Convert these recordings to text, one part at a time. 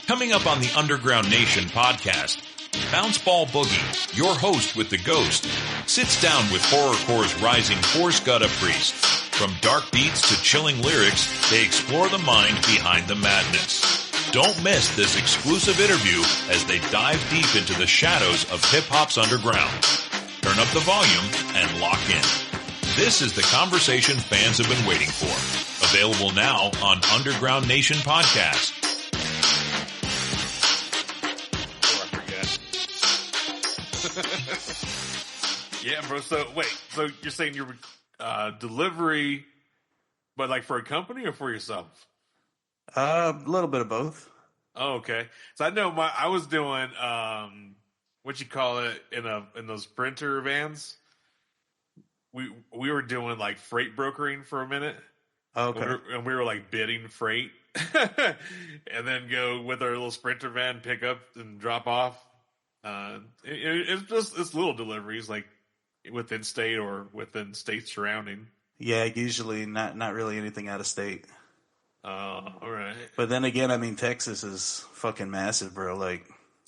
Coming up on the Underground Nation podcast, Bounce Ball Boogie, your host with the ghost, sits down with Horrorcore's rising force GuttaPriest. From dark beats to chilling lyrics, they explore the mind behind the madness. Don't miss this exclusive interview as they dive deep into the shadows of hip-hop's underground. Turn up the volume and lock in. This is the conversation fans have been waiting for. Available now on Underground Nation Podcast. Yeah, bro. So wait, so you're saying you're delivery, but like for a company or for yourself? A little bit of both. Oh, okay. So I know I was doing what you call it in those printer vans. We were doing like freight brokering for a minute. Okay. And we were like bidding freight, and then go with our little Sprinter van, pick up and drop off. It's little deliveries like within state or within state surrounding. Yeah, usually not really anything out of state. All right. But then again, I mean, Texas is fucking massive, bro. Like,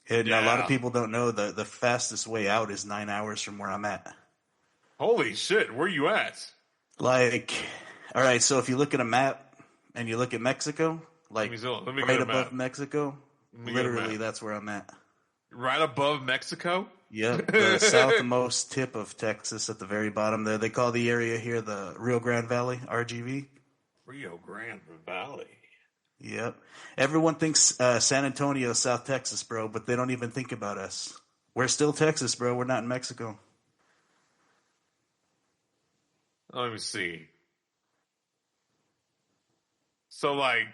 a lot of people don't know the fastest way out is 9 hours from where I'm at. Holy shit, where you at? Like, all right, so if you look at a map and you look at Mexico, like let me right above Mexico, literally that's where I'm at. Right above Mexico? Yep, the southmost tip of Texas at the very bottom there. They call the area here the Rio Grande Valley, RGV. Rio Grande Valley. Yep. Everyone thinks San Antonio, South Texas, bro, but they don't even think about us. We're still Texas, bro. We're not in Mexico. Let me see. So, like,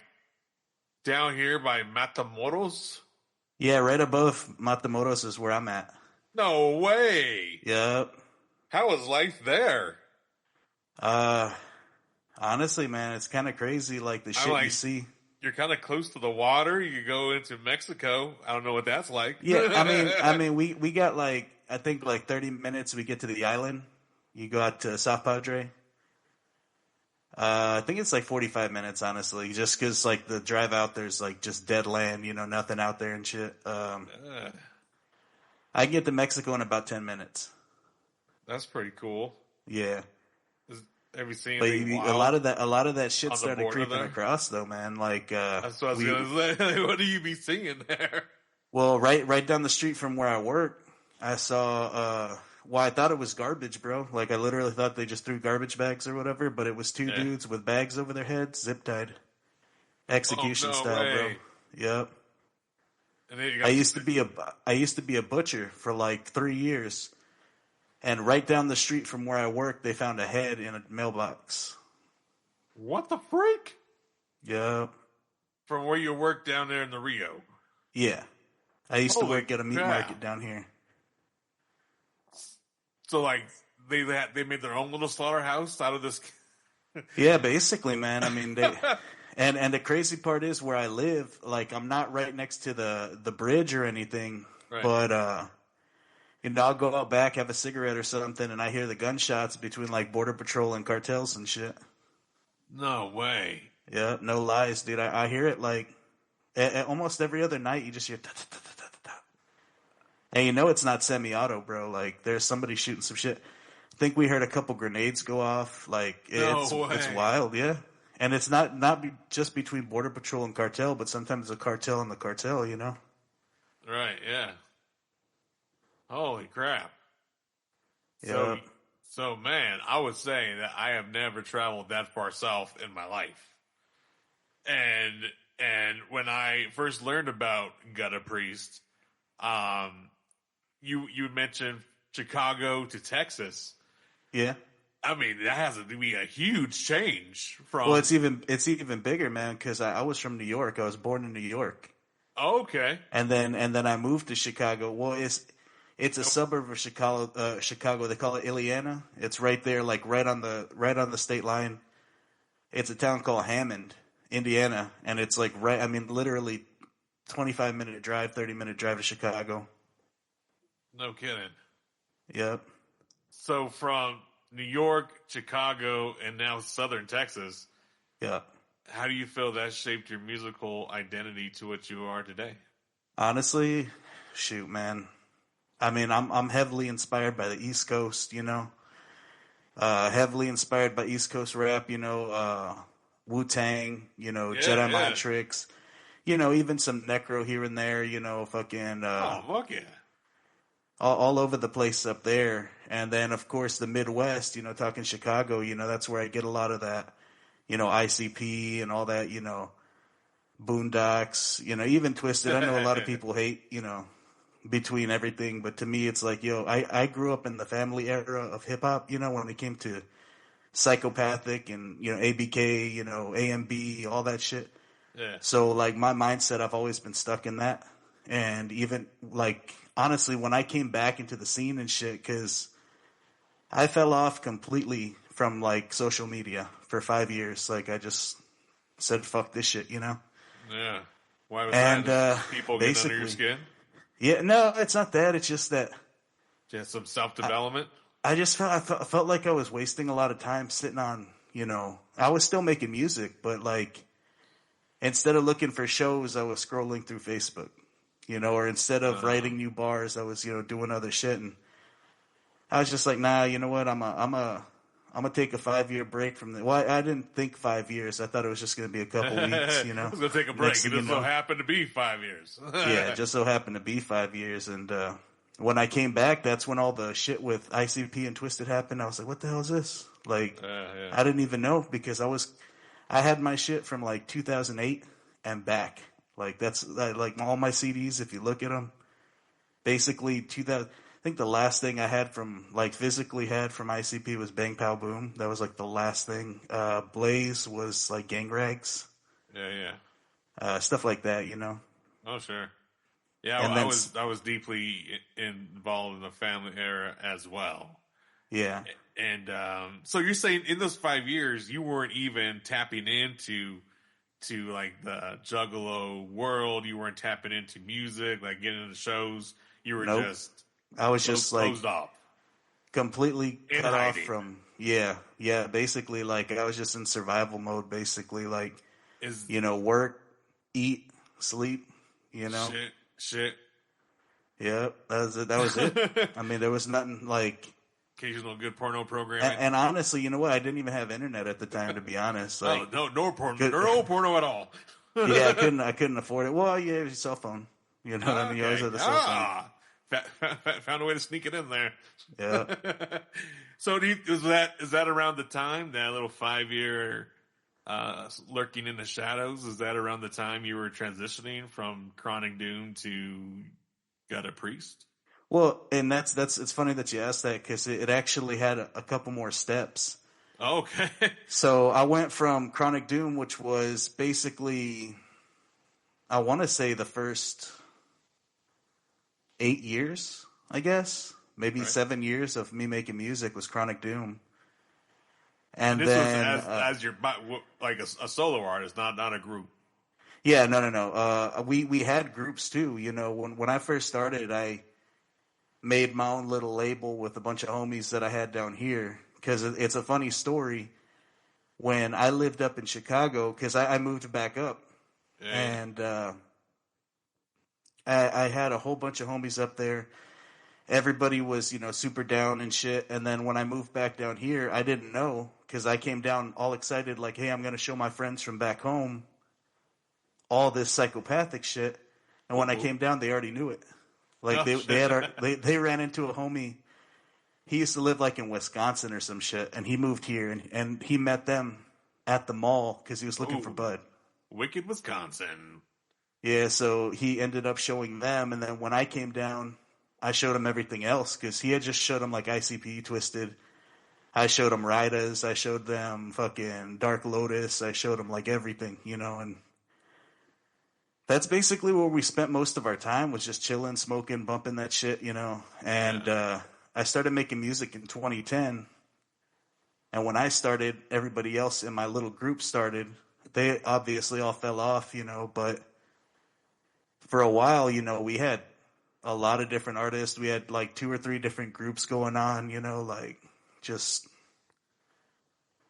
down here by Matamoros? Yeah, right above Matamoros is where I'm at. No way. Yep. How is life there? Honestly, man, it's kind of crazy, like the shit you see. You're kind of close to the water. You go into Mexico. I don't know what that's like. Yeah, I mean, we got like, I think like 30 minutes we get to the island. You go out to South Padre. I think it's like 45 minutes, honestly, just because like the drive out there's like just dead land, you know, nothing out there and shit. I can get to Mexico in about 10 minutes. That's pretty cool. Yeah. Have you seen a lot of that shit started creeping across though, man. Like that's what I was gonna say. What do you be seeing there? Well, right down the street from where I work, I saw I thought it was garbage, bro. Like, I literally thought they just threw garbage bags or whatever, but it was two dudes with bags over their heads, zip-tied. Execution style, way. Bro. Yep. And I used to be a butcher for like 3 years. And right down the street from where I work, they found a head in a mailbox. What the freak? Yep. From where you work down there in the Rio? Yeah. I used to work at a meat market down here. So, like, they made their own little slaughterhouse out of this. Yeah, basically, man. I mean, and the crazy part is where I live. Like, I'm not right next to the bridge or anything, right. But you know, I'll go out back, have a cigarette or something, and I hear the gunshots between like Border Patrol and cartels and shit. No way. Yeah, no lies, dude. I hear it like almost every other night. You just hear. And you know it's not semi-auto, bro. Like, there's somebody shooting some shit. I think we heard a couple grenades go off. Like, it's wild, yeah. And it's not just between Border Patrol and cartel, but sometimes the cartel and the cartel, you know? Right, yeah. Holy crap. Yeah. So, man, I was saying that I have never traveled that far south in my life. And when I first learned about GuttaPriest, you mentioned Chicago to Texas. Yeah. I mean, that has to be a huge change from. Well, it's even bigger, man. Because I was from New York. I was born in New York. Oh, okay. And then I moved to Chicago. Well, it's a suburb of Chicago. Chicago. They call it Iliana. It's right there, like right on the state line. It's a town called Hammond, Indiana, and it's like right. I mean, literally, 25-minute drive, 30-minute drive to Chicago. No kidding. Yep. So from New York, Chicago, and now Southern Texas. Yeah. how do you feel that shaped your musical identity to what you are today? Honestly, shoot, man. I mean, I'm heavily inspired by the East Coast, you know. Heavily inspired by East Coast rap, you know, Wu-Tang, you know, Jedi Mind Tricks, you know, even some Necro here and there, you know, fucking oh, fuck yeah. all over the place up there. And then, of course, the Midwest, you know, talking Chicago, you know, that's where I get a lot of that, you know, ICP and all that, you know, Boondocks, you know, even Twisted. I know a lot of people hate, you know, between everything, but to me, it's like, yo, I grew up in the family era of hip hop, you know, when it came to Psychopathic and, you know, ABK, you know, AMB, all that shit. Yeah. So, like, my mindset, I've always been stuck in that. And even, like, honestly, when I came back into the scene and shit, because I fell off completely from, like, social media for 5 years. Like, I just said, fuck this shit, you know? Yeah. Why was that? People getting under your skin? Yeah, no, it's not that. It's just that. Just some self-development? I just felt like I was wasting a lot of time sitting on, you know, I was still making music, but, like, instead of looking for shows, I was scrolling through Facebook, you know, or instead of writing new bars, I was, you know, doing other shit. And I was just like, nah, you know what? I'm gonna take a 5-year break from the. Well, I didn't think 5 years. I thought it was just gonna be a couple weeks, you know. I was gonna take a break. It just so happened to be 5 years. Yeah, it just so happened to be 5 years. And when I came back, that's when all the shit with ICP and Twisted happened. I was like, what the hell is this? Like, I didn't even know because I had my shit from like 2008 and back. Like that's like all my CDs. If you look at them, basically 2000. I think the last thing I had from, like, physically had from ICP was Bang Pow Boom. That was, like, the last thing. Blaze was, like, Gang Rags. Yeah. Stuff like that, you know? Oh, sure. Yeah, I was deeply involved in the family era as well. Yeah. And so you're saying in those 5 years, you weren't even tapping into like, the Juggalo world. You weren't tapping into music, like, getting into shows. You were just... I was just like off. Completely cut off from basically like I was just in survival mode basically like you know, work, eat, sleep, you know. Shit. Yeah, that was it. I mean, there was nothing like occasional good porno programming. And honestly, you know what? I didn't even have internet at the time, to be honest. Like, no porno, no porno at all. Yeah, I couldn't afford it. Well, yeah, it was a cell phone. You know what I mean? You always had a cell phone. Found a way to sneak it in there. Yeah. So is that around the time, that little 5-year lurking in the shadows? Is that around the time you were transitioning from Chronic Doom to GuttaPriest? Well, and that's it's funny that you asked that because it actually had a couple more steps. Okay. So I went from Chronic Doom, which was basically, I want to say the first 8 years, I guess. Maybe 7 years of me making music was Chronic Doom. And this then was as your like a solo artist, not a group. Yeah, no. We had groups too. You know, when I first started, I made my own little label with a bunch of homies that I had down here. Because it's a funny story. When I lived up in Chicago, because I moved back up, and I had a whole bunch of homies up there. Everybody was, you know, super down and shit. And then when I moved back down here, I didn't know, because I came down all excited, like, hey, I'm going to show my friends from back home all this psychopathic shit. And when I came down, they already knew it. Like, they ran into a homie. He used to live, like, in Wisconsin or some shit, and he moved here, and he met them at the mall because he was looking for bud. Wicked Wisconsin. Yeah, so he ended up showing them, and then when I came down, I showed him everything else, because he had just showed him, like, ICP Twisted. I showed him Ridas. I showed them fucking Dark Lotus. I showed him, like, everything, you know, and that's basically where we spent most of our time, was just chilling, smoking, bumping that shit, you know, and I started making music in 2010, and when I started, everybody else in my little group started. They obviously all fell off, you know, but for a while, you know, we had a lot of different artists. We had like 2 or 3 different groups going on, you know, like just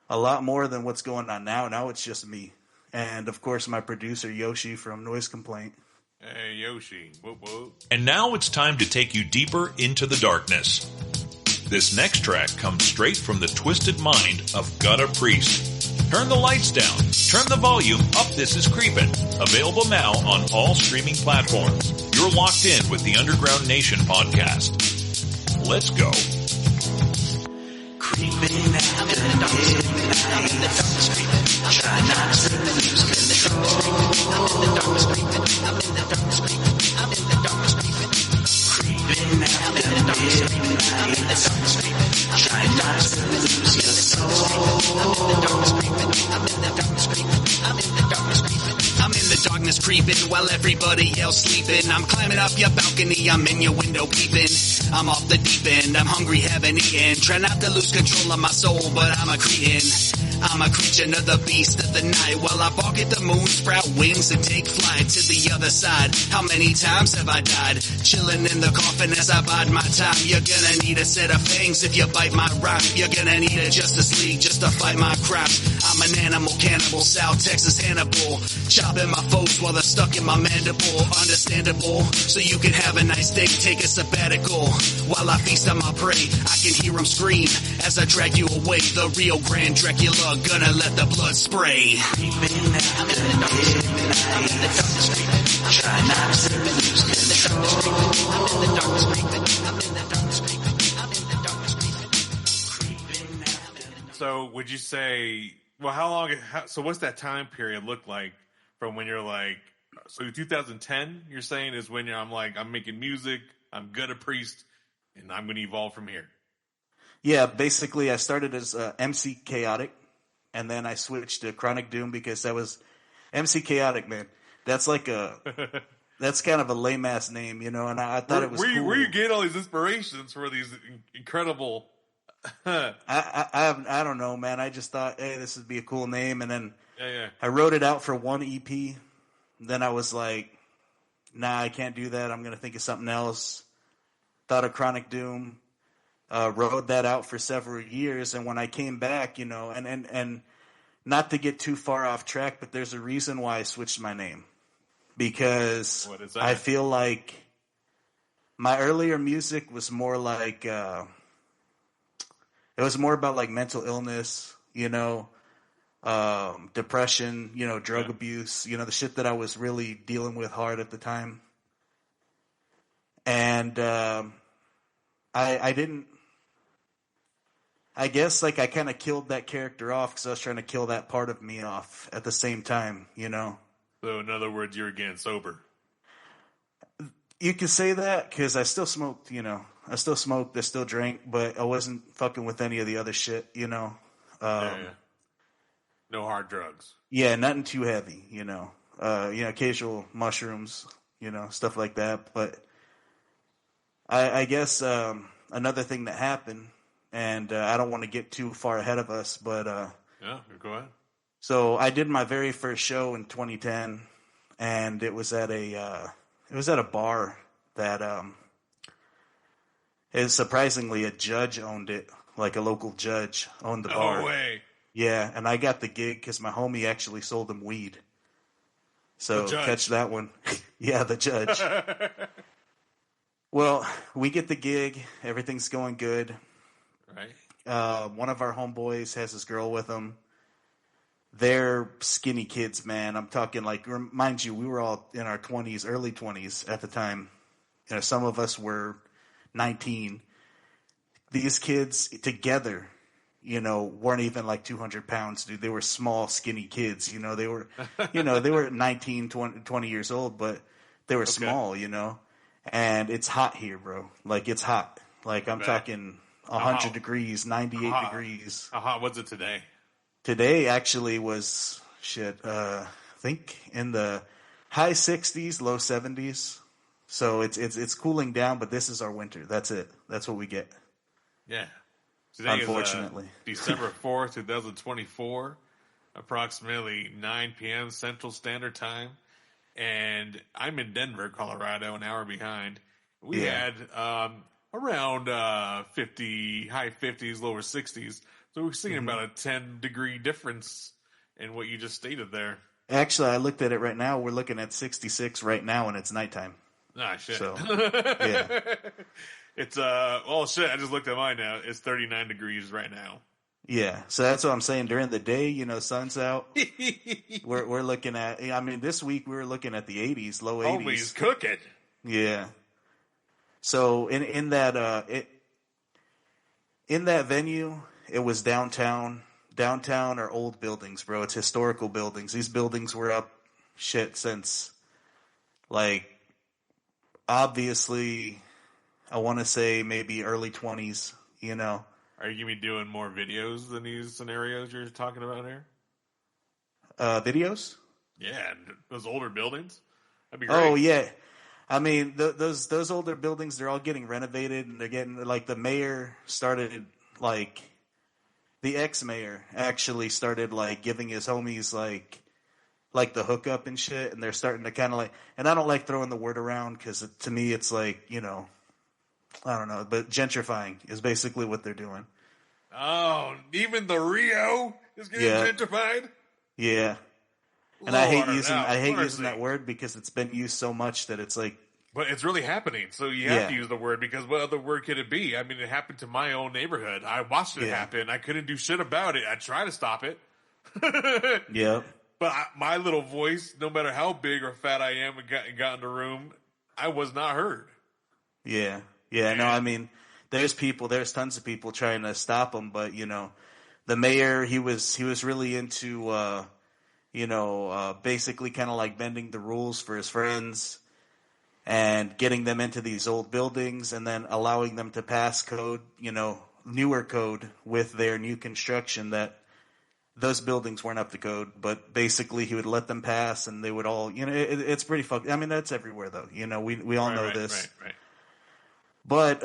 a lot more than what's going on now. Now it's just me. and of course my producer Yoshi from Noise Complaint. Hey, Yoshi. Whoop, whoop. And now it's time to take you deeper into the darkness. This next track comes straight from the twisted mind of GuttaPriest. Turn the lights down. Turn the volume up. This is Creepin. Available now on all streaming platforms. You're locked in with the Underground Nation podcast. Let's go. Creeping out the darkness, I'm in the darkness creeping. Try not to lose control. I'm in the darkness creeping. I'm in the darkness creeping. I'm in the darkness creeping. Creeping out the darkness creeping. I'm in the darkness creeping. Try not to lose your soul. I'm in the darkness creeping. I'm in the darkness creeping. I'm in the darkness creeping. I'm in the darkness creeping while everybody else sleeping. I'm climbing up your balcony, I'm in your window peeping. I'm off the deep end, I'm hungry, haven't eaten. Try not to lose control of my soul, but I'm a cretin. I'm a creature of the beast of the night. While I bark at the moon, sprout wings and take flight to the other side. How many times have I died? Chilling in the coffin as I bide my time. You're gonna need a set of fangs if you bite my rhyme. You're gonna need a Justice League just to fight my crimes. I'm an animal cannibal, South Texas Hannibal. Chopping my foes while they're stuck in my mandible. Understandable, so you can have a nice day, take a sabbatical. While I feast on my prey, I can hear them scream as I drag you away. The real Grand Dracula, gonna let the blood spray. Creeping out, I'm in the darkness, I'm in the darkness creeping. Try not to lose control. I'm in the darkness creeping. I'm in the darkness creeping. I'm in the darkness creeping. Creeping out. So would you say, well, so what's that time period look like from when you're like, so 2010, you're saying is when I'm making music, I'm GuttaPriest, and I'm going to evolve from here. Yeah, basically I started as MC Chaotic, and then I switched to Chronic Doom because that was MC Chaotic, man. That's like that's kind of a lame ass name, you know. And I thought it was cool. Where you get all these inspirations for these incredible? I don't know, man. I just thought, hey, this would be a cool name, and then I wrote it out for one EP. Then I was like, nah, I can't do that. I'm gonna think of something else. Thought of Chronic Doom. Rode that out for several years, and when I came back, you know, and not to get too far off track, but there's a reason why I switched my name. Because I feel like my earlier music was more like, it was more about like mental illness, you know, depression, you know, drug abuse, you know, the shit that I was really dealing with hard at the time. And I guess like I kind of killed that character off because I was trying to kill that part of me off at the same time, you know. So in other words, you're getting sober. You could say that because I still smoked, you know. I still smoked, I still drank, but I wasn't fucking with any of the other shit, you know. No hard drugs. Yeah, nothing too heavy, you know. Occasional mushrooms, you know, stuff like that. But I guess another thing that happened, and I don't want to get too far ahead of us, but go ahead. So I did my very first show in 2010, and it was at a bar that is surprisingly a judge owned it, like a local judge owned the bar. No way. Yeah, and I got the gig because my homie actually sold him weed. So catch that one. Yeah, the judge. Well, we get the gig. Everything's going good. Right. One of our homeboys has his girl with him. They're skinny kids, man. I'm talking like, mind you, we were all in our 20s, early 20s at the time. You know, some of us were 19. These kids together, you know, weren't even like 200 pounds, dude. They were small, skinny kids. You know, they were, they were 19, 20 years old, but they were small, you know. And it's hot here, bro. Like, it's hot. Like, I'm talking 100 degrees, 98 degrees. How hot was it today? Today actually was, I think in the high 60s, low 70s. So it's cooling down, but this is our winter. That's it. That's what we get. Yeah. Today unfortunately. Is December 4th, 2024, approximately 9 p.m. Central Standard Time. And I'm in Denver, Colorado, an hour behind. We had around 50, high 50s, lower 60s. So we're seeing about a 10-degree difference in what you just stated there. Actually, I looked at it right now. We're looking at 66 right now, and it's nighttime. Ah, shit. So, yeah. It's, well, shit, I just looked at mine now. It's 39 degrees right now. Yeah, so that's what I'm saying. During the day, you know, sun's out. we're looking at. I mean, this week we were looking at the 80s, low 80s. Homie's cooking. Yeah. So in that venue, it was downtown. Downtown are old buildings, bro. It's historical buildings. These buildings were up since, like, obviously, I want to say maybe early 20s. You know. Are you going to be doing more videos than these scenarios you're talking about here? Videos? Yeah, those older buildings. That'd be great. Oh, yeah. I mean, those older buildings, they're all getting renovated, and they're getting, like, the mayor started, like, the ex-mayor actually started, like, giving his homies, like the hookup and shit, and they're starting to kind of, like, and I don't like throwing the word around, because to me it's like, you know, I don't know, but gentrifying is basically what they're doing. Oh, even the Rio is getting gentrified? Yeah. And I hate using that word because it's been used so much that it's like. But it's really happening, so you have to use the word, because what other word could it be? I mean, it happened to my own neighborhood. I watched it happen. I couldn't do shit about it. I tried to stop it. Yep. But my little voice, no matter how big or fat I am and got in the room, I was not heard. Yeah. Yeah, no, I mean, there's tons of people trying to stop him, but, you know, the mayor, he was really into, basically kind of like bending the rules for his friends and getting them into these old buildings and then allowing them to pass code, you know, newer code with their new construction that those buildings weren't up to code, but basically he would let them pass and they would all, you know, it's pretty fucked. I mean, that's everywhere though. You know, we all know this. Right. But,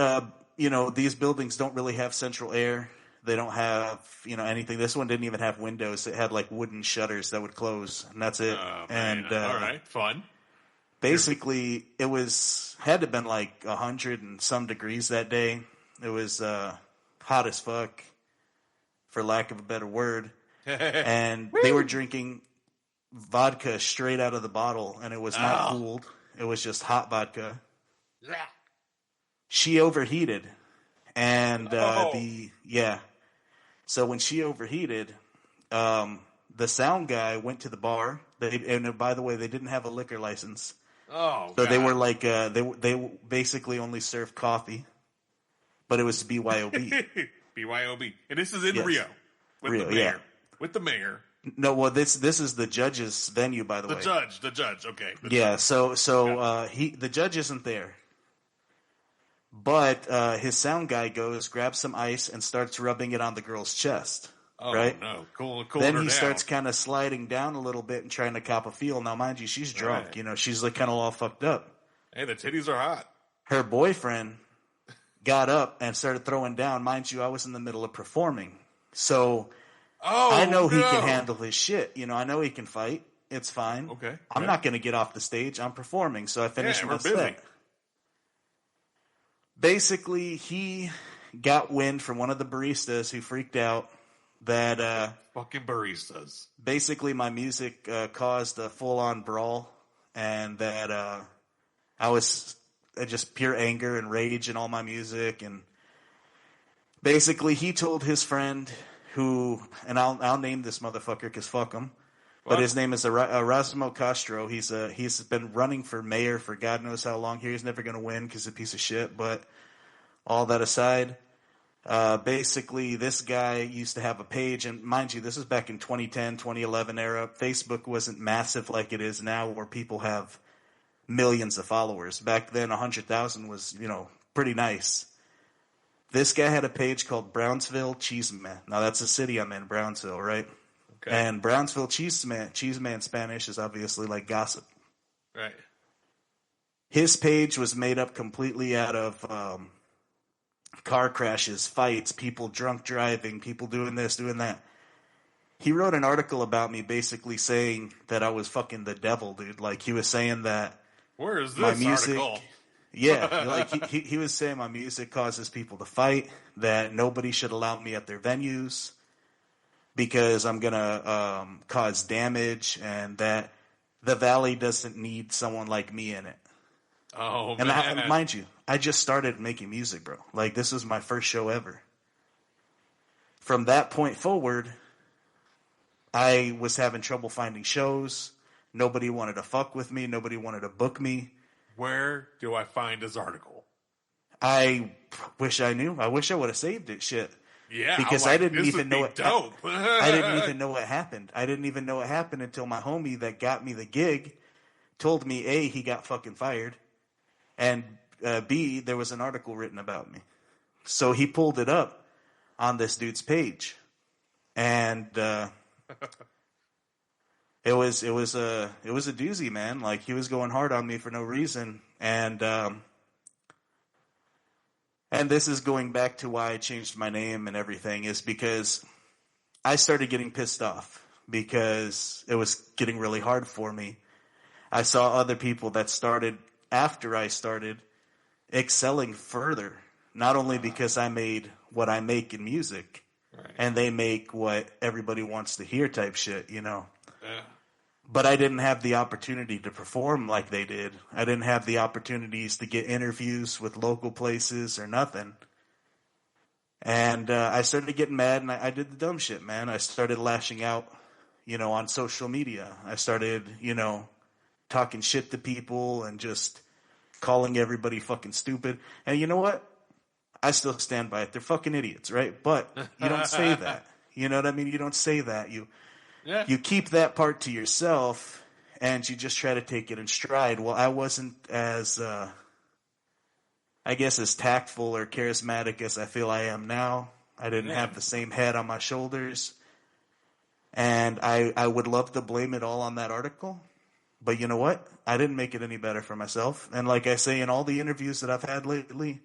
you know, these buildings don't really have central air. They don't have, you know, anything. This one didn't even have windows. It had, like, wooden shutters that would close, and that's it. And all right, fun. Basically, it had to have been, like, 100 and some degrees that day. It was hot as fuck, for lack of a better word. And they were drinking vodka straight out of the bottle, and it was not cooled. It was just hot vodka. Yeah. She overheated, and so when she overheated, the sound guy went to the bar. And by the way, they didn't have a liquor license. Oh, so God. They were like they basically only served coffee, but it was BYOB. BYOB, and this is in Rio with the mayor. With the mayor. No, well, this is the judge's venue, by the way. The judge. Okay. So the judge isn't there. But his sound guy grabs some ice and starts rubbing it on the girl's chest. Oh, right? No. Cool then he starts kind of sliding down a little bit and trying to cop a feel. Now, mind you, she's drunk. Right. You know, she's like kind of all fucked up. Hey, the titties are hot. Her boyfriend got up and started throwing down. Mind you, I was in the middle of performing. So I know he can handle his shit. You know, I know he can fight. It's fine. Okay. I'm not going to get off the stage. I'm performing. So I finished my set. Basically, he got wind from one of the baristas who freaked out that fucking baristas. Basically, my music caused a full-on brawl, and that I was just pure anger and rage in all my music. And basically, he told his friend, who, and I'll name this motherfucker because fuck him. But his name is Erasmo Castro. He's been running for mayor for God knows how long here. He's never going to win because he's a piece of shit. But all that aside, basically this guy used to have a page. And mind you, this is back in 2010, 2011 era. Facebook wasn't massive like it is now where people have millions of followers. Back then, 100,000 was, you know, pretty nice. This guy had a page called Brownsville Cheeseman. Now, that's a city I'm in, Brownsville, right? Okay. And Brownsville cheeseman in Spanish is obviously like gossip. Right. His page was made up completely out of car crashes, fights, people drunk driving, people doing this, doing that. He wrote an article about me basically saying that I was fucking the devil, dude. Like, he was saying that where is this article? Yeah, like he was saying my music causes people to fight, that nobody should allow me at their venues. because I'm gonna cause damage, and that the valley doesn't need someone like me in it. Oh, And man. mind you, I just started making music, bro. Like, this was my first show ever. From that point forward, I was having trouble finding shows. Nobody wanted to fuck with me. Nobody wanted to book me. Where do I find this article? I wish I knew. I wish I would have saved it. Shit. Yeah, Because I'm like, I didn't this even would know be it. dope. I didn't even know what happened. I didn't even know what happened until my homie that got me the gig told me, A, he got fucking fired, and B, there was an article written about me. So he pulled it up on this dude's page, and it was a doozy, man. Like, he was going hard on me for no reason, and this is going back to why I changed my name and everything, is because I started getting pissed off because it was getting really hard for me. I saw other people that started after I started excelling further, not only because I made what I make in music, Right. and they make what everybody wants to hear type shit, you know. Yeah. But I didn't have the opportunity to perform like they did. I didn't have the opportunities to get interviews with local places or nothing. And I started getting mad, and I did the dumb shit, man. I started lashing out, you know, on social media. I started, you know, talking shit to people and just calling everybody fucking stupid. And you know what? I still stand by it. They're fucking idiots, right? But you don't say that. You know what I mean? You don't say that. You keep that part to yourself, and you just try to take it in stride. Well, I wasn't as, I guess, as tactful or charismatic as I feel I am now. I didn't have the same head on my shoulders. And I would love to blame it all on that article. But you know what? I didn't make it any better for myself. And like I say in all the interviews that I've had lately,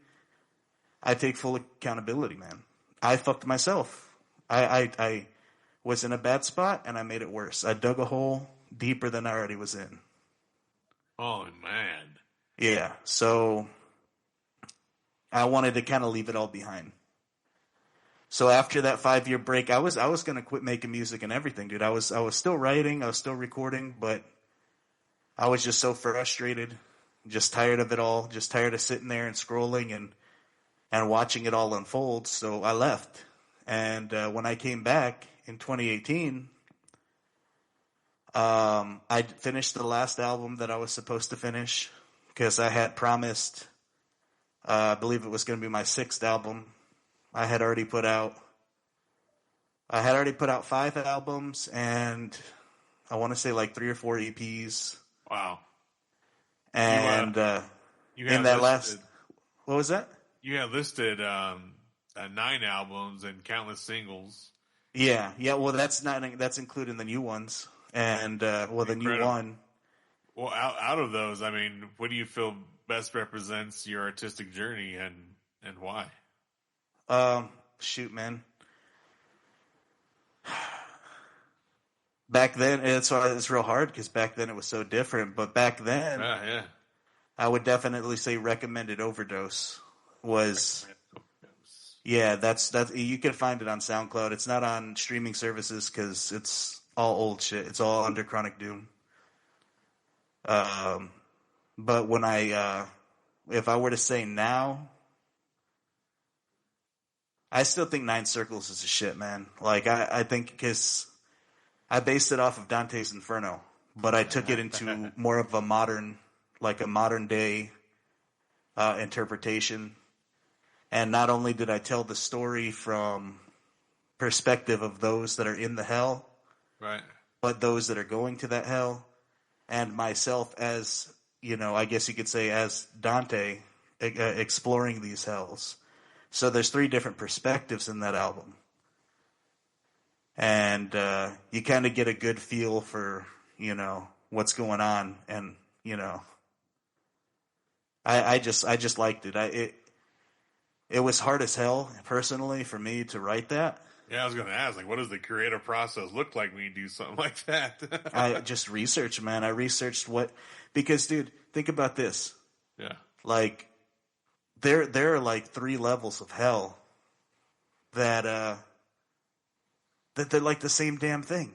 I take full accountability, man. I fucked myself. I was in a bad spot, and I made it worse. I dug a hole deeper than I already was in. Oh, man. Yeah, so I wanted to kind of leave it all behind. So after that 5-year break, I was going to quit making music and everything, dude. I was still writing, I was still recording, but I was just so frustrated, just tired of it all, just tired of sitting there and scrolling and watching it all unfold. So I left. And when I came back in 2018, I finished the last album that I was supposed to finish because I had promised, I believe it was going to be my 6th album. I had already put out 5 albums, and I want to say like 3 or 4 EPs. Wow. And You in that last, what was that? You had listed 9 albums and countless singles. Yeah. Well, that's including the new ones, and the new one. Well, out of those, I mean, what do you feel best represents your artistic journey, and why? Shoot, man. Back then, it's real hard because back then it was so different. But back then, Yeah. I would definitely say Recommended Overdose was. Yeah, that's you can find it on SoundCloud. It's not on streaming services because it's all old shit. It's all under Chronic Doom. But when if I were to say now, I still think Nine Circles is a shit, man. Like I think because I based it off of Dante's Inferno, but I took it into more of a modern day interpretation. And not only did I tell the story from perspective of those that are in the hell, Right. but those that are going to that hell, and myself as, you know, I guess you could say as Dante exploring these hells. So there's 3 different perspectives in that album. And you kind of get a good feel for, you know, what's going on. And, you know, I just liked it. It was hard as hell, personally, for me to write that. Yeah, I was going to ask, like, what does the creative process look like when you do something like that? I just researched, man. I researched because, dude, think about this. Yeah. Like, there are like 3 levels of hell that that they're like the same damn thing.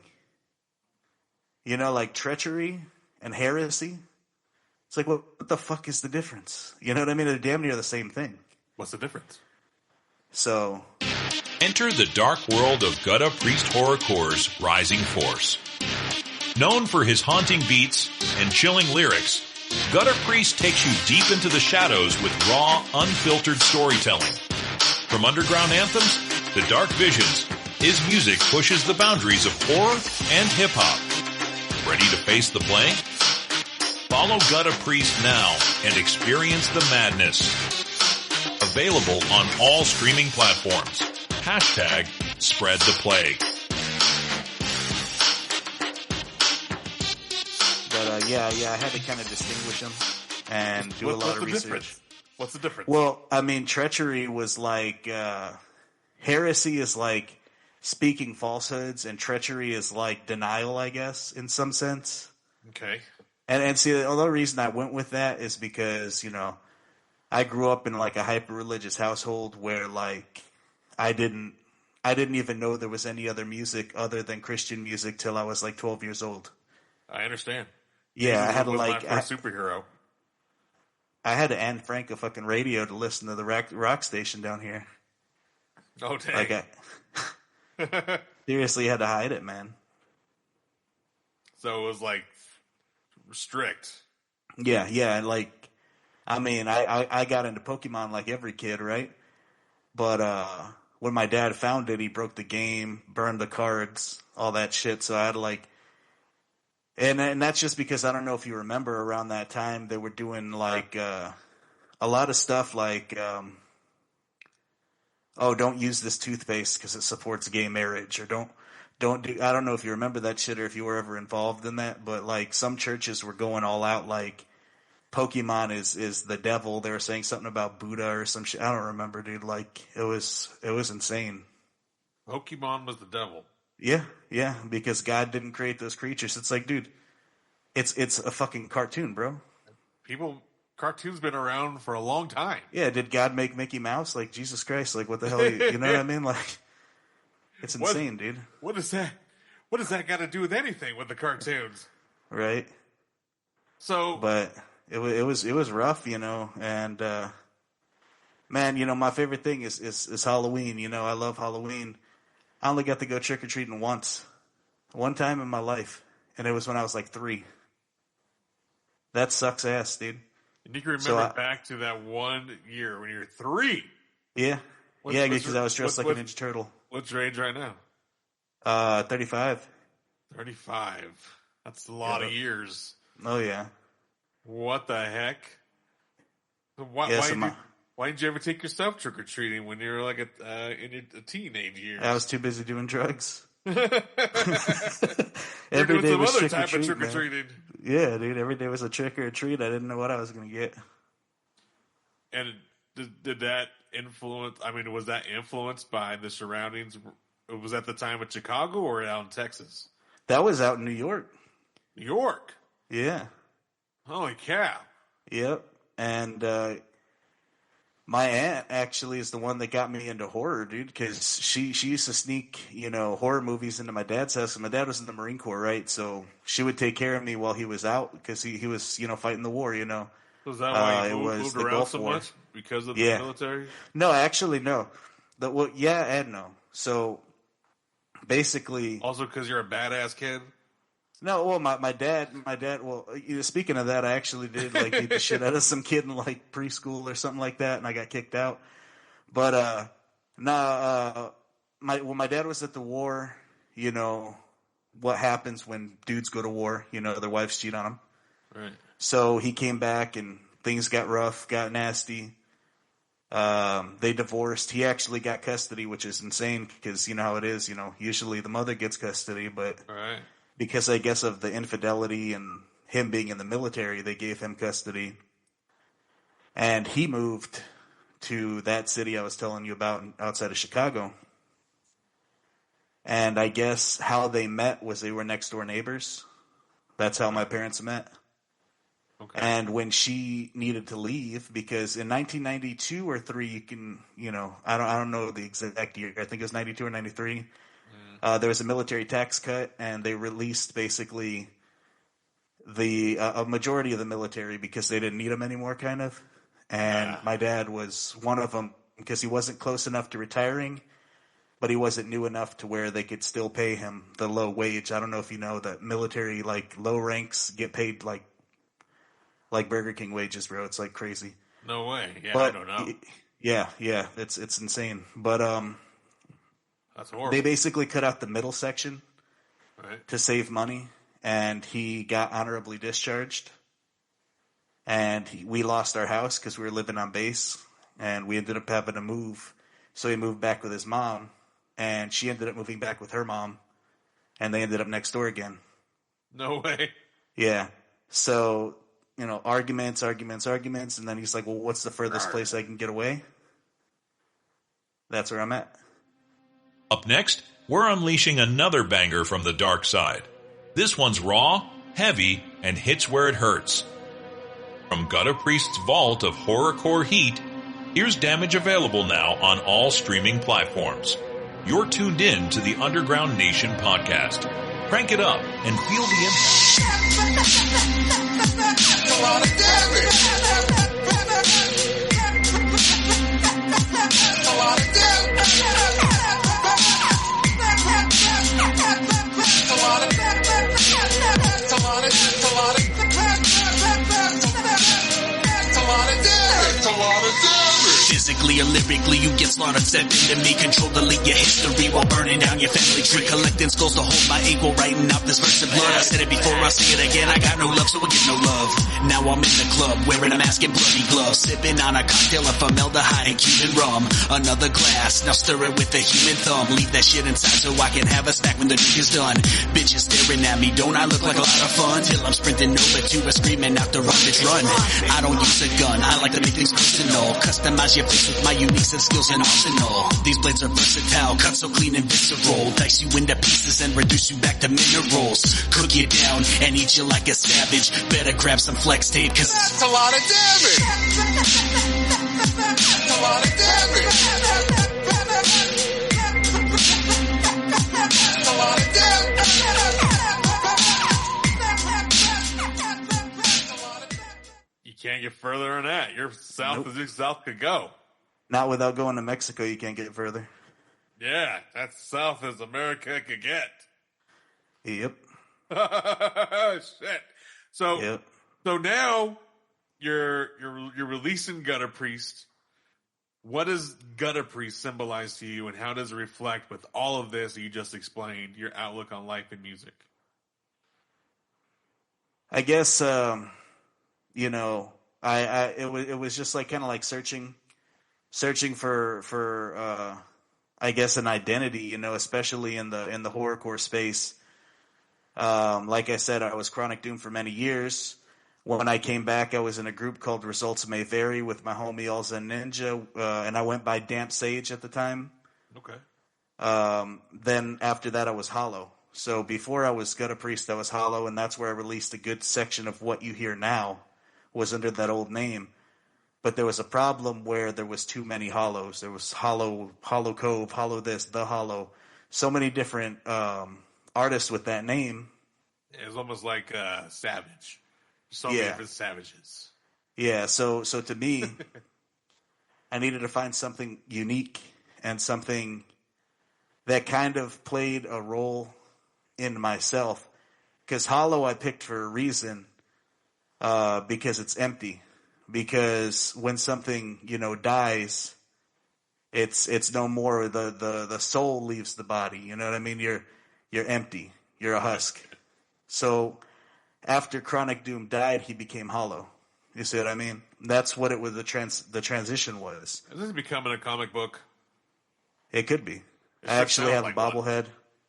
You know, like treachery and heresy. It's like, what the fuck is the difference? You know what I mean? They're damn near the same thing. What's the difference? So, Enter the dark world of GuttaPriest Horrorcore's rising force. Known for his haunting beats and chilling lyrics, GuttaPriest takes you deep into the shadows with raw, unfiltered storytelling. From underground anthems to dark visions, his music pushes the boundaries of horror and hip-hop. Ready to face the play? Follow GuttaPriest now and experience the madness. Available on all streaming platforms. Hashtag Spread the Plague. but yeah, I had to kind of distinguish them and do a lot of research. Difference? What's the difference? Well, I mean, treachery was like, heresy is like speaking falsehoods, and treachery is like denial, I guess, in some sense. Okay. And see, the other reason I went with that is because, you know, I grew up in like a hyper-religious household where like I didn't even know there was any other music other than Christian music till I was like 12 years old. I understand. Yeah, I had to was like my first superhero. I had to Anne Frank a fucking radio to listen to the rock station down here. Oh dang! Like I seriously had to hide it, man. So it was like strict. Yeah. Like, I mean, I got into Pokemon like every kid, right? But when my dad found it, he broke the game, burned the cards, all that shit. So I had to like, and that's just because I don't know if you remember around that time they were doing like a lot of stuff like, oh, don't use this toothpaste because it supports gay marriage, or don't do. I don't know if you remember that shit or if you were ever involved in that, but like some churches were going all out like Pokemon is the devil. They were saying something about Buddha or some shit. I don't remember, dude. Like it was insane. Pokemon was the devil. Yeah, because God didn't create those creatures. It's like, dude, it's a fucking cartoon, bro. Cartoons been around for a long time. Yeah, did God make Mickey Mouse? Like, Jesus Christ, like what the hell, you know what I mean? Like, it's insane, dude. What is that? What does that got to do with anything with the cartoons? Right. So, but it was rough, you know, and man, you know, my favorite thing is Halloween. You know, I love Halloween. I only got to go trick or treating one time in my life, and it was when I was like 3. That sucks ass, dude. And you can remember back to that one year when you were 3. Yeah, because I was dressed like a Ninja Turtle. What's your age right now? 35. 35. That's a lot of years. Oh yeah. What the heck? Why didn't you ever take yourself trick or treating when you were like in your teenage years? I was too busy doing drugs. Every day was trick or treating. Yeah, dude. Every day was a trick or treat. I didn't know what I was going to get. And did that influence? I mean, was that influenced by the surroundings? Was that the time in Chicago or out in Texas? That was out in New York. New York. Yeah. Holy cow. Yep. And my aunt actually is the one that got me into horror, dude, because she used to sneak, you know, horror movies into my dad's house. And my dad was in the Marine Corps, right? So she would take care of me while he was out because he was, you know, fighting the war, you know. Was that why you moved around Gulf so War. much? Because of the military? No, actually, no. Yeah and no. So basically... Also because you're a badass kid? No, well, my dad, well, you know, speaking of that, I actually did, like, beat the shit out of some kid in, like, preschool or something like that, and I got kicked out. But, my dad was at the war, you know, what happens when dudes go to war, you know, their wives cheat on them. Right. So he came back, and things got rough, got nasty. They divorced. He actually got custody, which is insane, because you know how it is, you know, usually the mother gets custody, but... Right. Because I guess of the infidelity and him being in the military, they gave him custody. And he moved to that city I was telling you about outside of Chicago. And I guess how they met was they were next door neighbors. That's how my parents met. Okay. And when she needed to leave, because in 1992 or 3, you can, you know, I don't know the exact year. I think it was 92 or 93. There was a military tax cut, and they released basically a majority of the military because they didn't need them anymore, kind of. And my dad was one of them because he wasn't close enough to retiring, but he wasn't new enough to where they could still pay him the low wage. I don't know if you know that military, like, low ranks get paid like Burger King wages, bro. It's like crazy. No way. Yeah, but, I don't know. Yeah, it's insane. But that's horrible. they basically cut out the middle section right. to save money, and he got honorably discharged. And we lost our house because we were living on base, and we ended up having to move. So he moved back with his mom, and she ended up moving back with her mom, and they ended up next door again. No way. Yeah. So, arguments, and then he's like, well, what's the furthest place I can get away? That's where I'm at. Up next, we're unleashing another banger from the dark side. This one's raw, heavy, and hits where it hurts. From GuttaPriest's vault of horrorcore heat, here's Damage available now on all streaming platforms. You're tuned in to the Underground Nation podcast. Crank it up and feel the impact. That's a lot of damage. That's a lot of damage. That's a lot of physically or lyrically, you get slaughtered, set into me, control, delete your history while burning down your family tree, collecting skulls to hold my ego, writing out this verse of blood. I said it before, I'll say it again, I got no love, so I get no love. Now I'm in the club, wearing a mask and bloody gloves, sipping on a cocktail of formaldehyde and Cuban rum. Another glass, now stir it with a human thumb, leave that shit inside so I can have a snack when the drink is done. Bitches staring at me, don't I look like a lot of fun? Till I'm sprinting over to a screaming out the rockets run. I don't use a gun, I like to make things personal, customize your face with my unique set skills and arsenal. These blades are versatile, cut so clean and visceral, dice you into pieces and reduce you back to minerals. Cook you down and eat you like a savage. Better grab some flex tape, cause that's a lot of damage. That's a lot of damage. That's a lot of damage. You can't get further than that. You're south as your south could go. Not without going to Mexico, you can't get further. Yeah, that's south as America could get. Yep. Shit. So now you're releasing GuttaPriest. What does GuttaPriest symbolize to you, and how does it reflect with all of this that you just explained, your outlook on life and music? I guess it was just like kind of like searching for I guess an identity, especially in the horrorcore space. Like I said, I was Chronic Doom for many years. When I came back, I was in a group called Results May Vary with my homie All Zen Ninja, and I went by Damp Sage at the time. Okay. Then after that, I was Hollow. So before I was GuttaPriest, I was Hollow, and that's where I released a good section of what you hear now was under that old name. But there was a problem where there was too many Hollows. There was Hollow Cove, Hollow this, The Hollow. So many different artists with that name. It was almost like Savage. So many different Savages. Yeah, so to me, I needed to find something unique and something that kind of played a role in myself. Because Hollow I picked for a reason, because it's empty. Because when something, dies, it's no more. The soul leaves the body. You know what I mean? You're empty. You're a husk. So after Chronic Doom died, he became Hollow. You see what I mean? That's what it was. The transition was. Is this becoming a comic book? It could be. I actually have a bobblehead.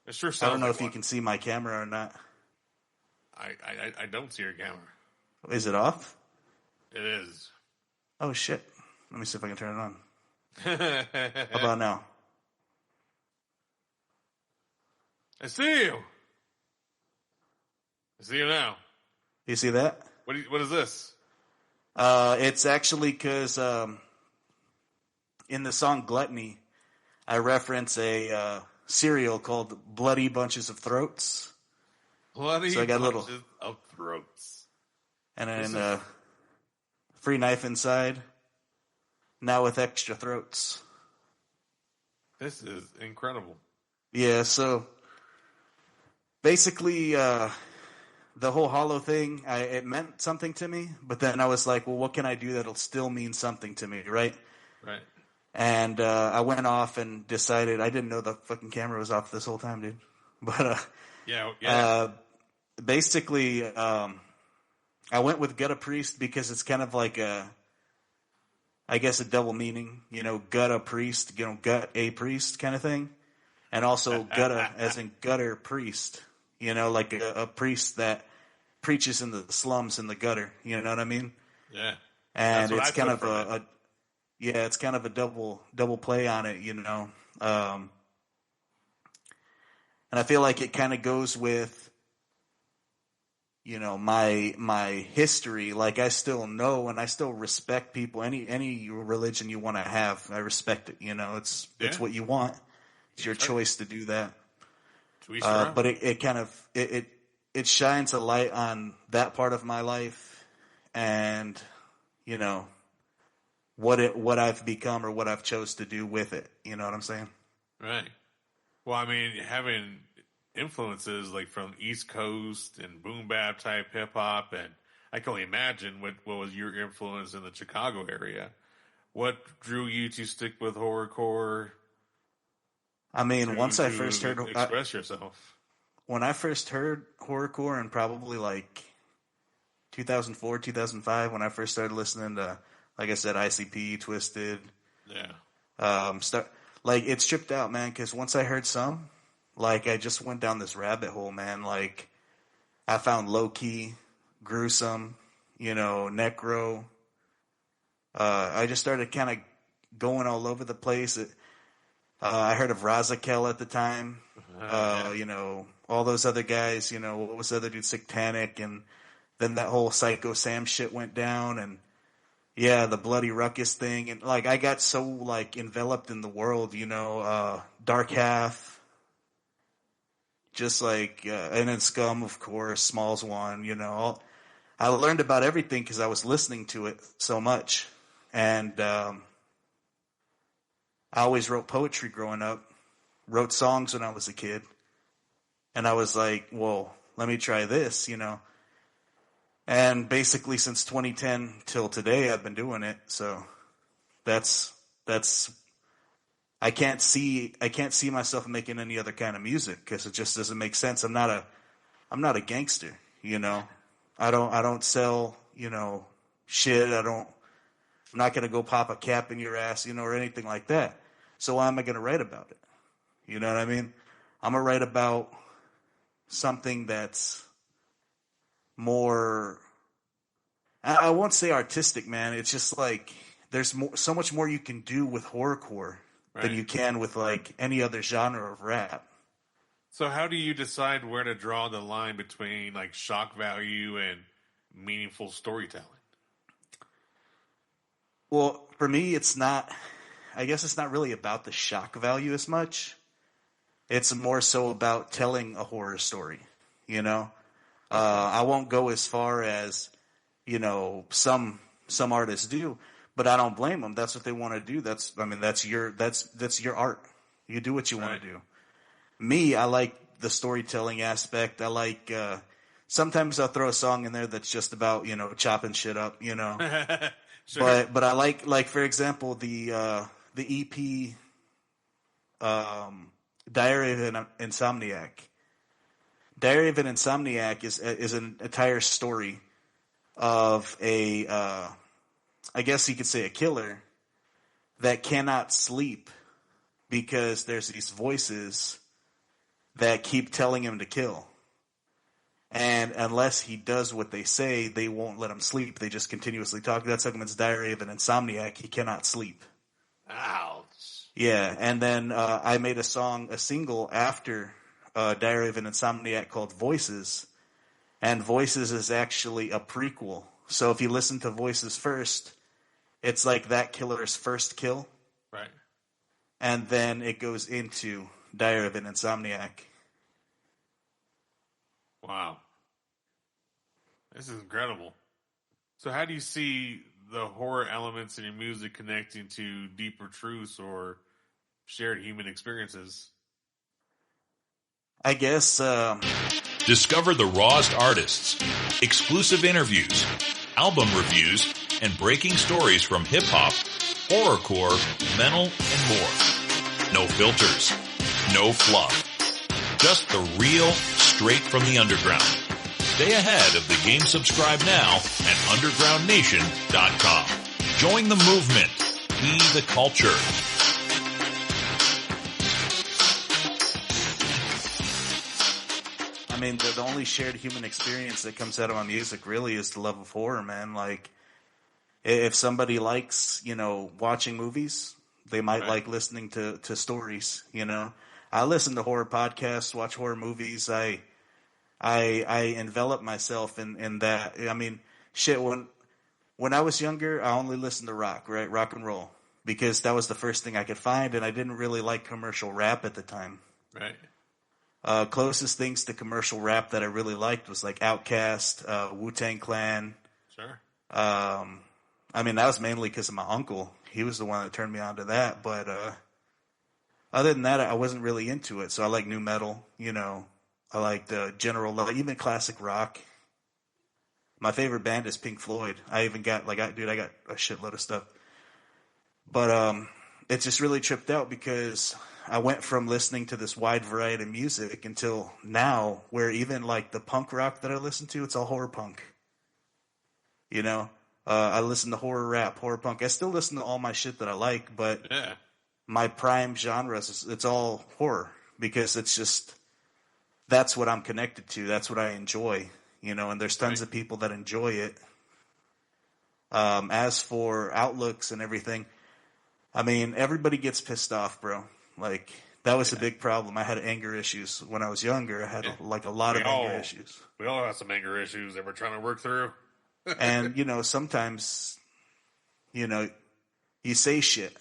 It sure sounds. I don't know like if you can see my camera or not. I don't see your camera. Is it off? It is. Oh shit! Let me see if I can turn it on. How about now? I see you. I see you now. You see that? What is this? It's actually because in the song Gluttony, I reference a cereal called Bloody Bunches of Throats. Bloody So I got bunches little of throats. and then free knife inside. Now with extra throats. This is incredible. Yeah, so basically, the whole hollow thing, it meant something to me, but then I was like, well, what can I do that'll still mean something to me, right? Right. And I went off and decided, I didn't know the fucking camera was off this whole time, dude. But Yeah. basically, I went with GuttaPriest because it's kind of like I guess a double meaning, GuttaPriest, gut a priest kind of thing. And also gutta as in gutter priest, like a priest that preaches in the slums in the gutter, you know what I mean? Yeah. And it's kind of it's kind of a double play on it, and I feel like it kind of goes with, my history. Like I still know and I still respect people. Any religion you want to have, I respect it. It's what you want. It's your choice to do that. But it kind of it shines a light on that part of my life, and what I've become or what I've chose to do with it. You know what I'm saying? Right. Well, I mean, having influences like from East Coast and boom bap type hip hop, and I can only imagine what was your influence in the Chicago area. What drew you to stick with horrorcore? I mean, once I first heard express yourself. When I first heard horrorcore in probably like 2004, 2005, when I first started listening to, like I said, ICP, Twisted. Yeah. It stripped out, man, because once I heard some, I just went down this rabbit hole, man. Like, I found Low Key, Gruesome, Necro. I just started kind of going all over the place. I heard of Razakel at the time. All those other guys, what was the other dude, Satanic, and then that whole Psycho Sam shit went down, and yeah, the Bloody Ruckus thing, and I got so enveloped in the world, Dark Half, just and then Scum, of course, Smalls One, I learned about everything because I was listening to it so much, and I always wrote poetry growing up, wrote songs when I was a kid. And I was like, well, let me try this, And basically since 2010 till today, I've been doing it. So that's I can't see myself making any other kind of music because it just doesn't make sense. I'm not a gangster, I don't sell, shit. I'm not going to go pop a cap in your ass, or anything like that. So why am I going to write about it? You know what I mean? I'm going to write about something that's more, I won't say artistic, man. It's just there's so much more you can do with horrorcore than you can with any other genre of rap. So how do you decide where to draw the line between shock value and meaningful storytelling? Well, for me, I guess it's not really about the shock value as much. It's more so about telling a horror story, I won't go as far as, some artists do, but I don't blame them. That's what they want to do. That's your art. You do what you want to do. Me, I like the storytelling aspect. I like, sometimes I'll throw a song in there that's just about, chopping shit up, Sure. But I like for example, the EP, Diary of an Insomniac. Diary of an Insomniac is an entire story of I guess you could say a killer that cannot sleep because there's these voices that keep telling him to kill. And unless he does what they say, they won't let him sleep. They just continuously talk. That's Huckman's Diary of an Insomniac. He cannot sleep. Ouch. Yeah, and then I made a single after Diary of an Insomniac called Voices. And Voices is actually a prequel. So if you listen to Voices first, it's like that killer's first kill. Right. And then it goes into Diary of an Insomniac. Wow. This is incredible. So how do you see the horror elements in your music connecting to deeper truths or shared human experiences? I guess Discover the rawest artists, exclusive interviews, album reviews, and breaking stories from hip-hop, horrorcore, metal, and more. No filters, no fluff. Just the real, straight from the underground. Stay ahead of the game. Subscribe now at undergroundnation.com. Join the movement. Be the culture. I mean, the only shared human experience that comes out of my music really is the love of horror, man. Like, if somebody likes, watching movies, they might like listening to stories, I listen to horror podcasts, watch horror movies. I envelop myself in that. I mean, shit, when I was younger, I only listened to rock, right? Rock and roll. Because that was the first thing I could find, and I didn't really like commercial rap at the time. Right. Closest things to commercial rap that I really liked was like Outkast, Wu-Tang Clan. Sure. I mean, that was mainly because of my uncle. He was the one that turned me on to that. But other than that, I wasn't really into it. So I like new metal, I like the general, even classic rock. My favorite band is Pink Floyd. I even got, I got a shitload of stuff. But it just really tripped out because I went from listening to this wide variety of music until now where even like the punk rock that I listen to, it's all horror punk. I listen to horror rap, horror punk. I still listen to all my shit that I like, but my prime genres, it's all horror because it's just, that's what I'm connected to. That's what I enjoy, and there's tons of people that enjoy it. As for outlooks and everything, I mean, everybody gets pissed off, bro. Like, that was a big problem. I had anger issues when I was younger. I had a lot of anger issues. We all have some anger issues that we're trying to work through. And, sometimes, you say shit.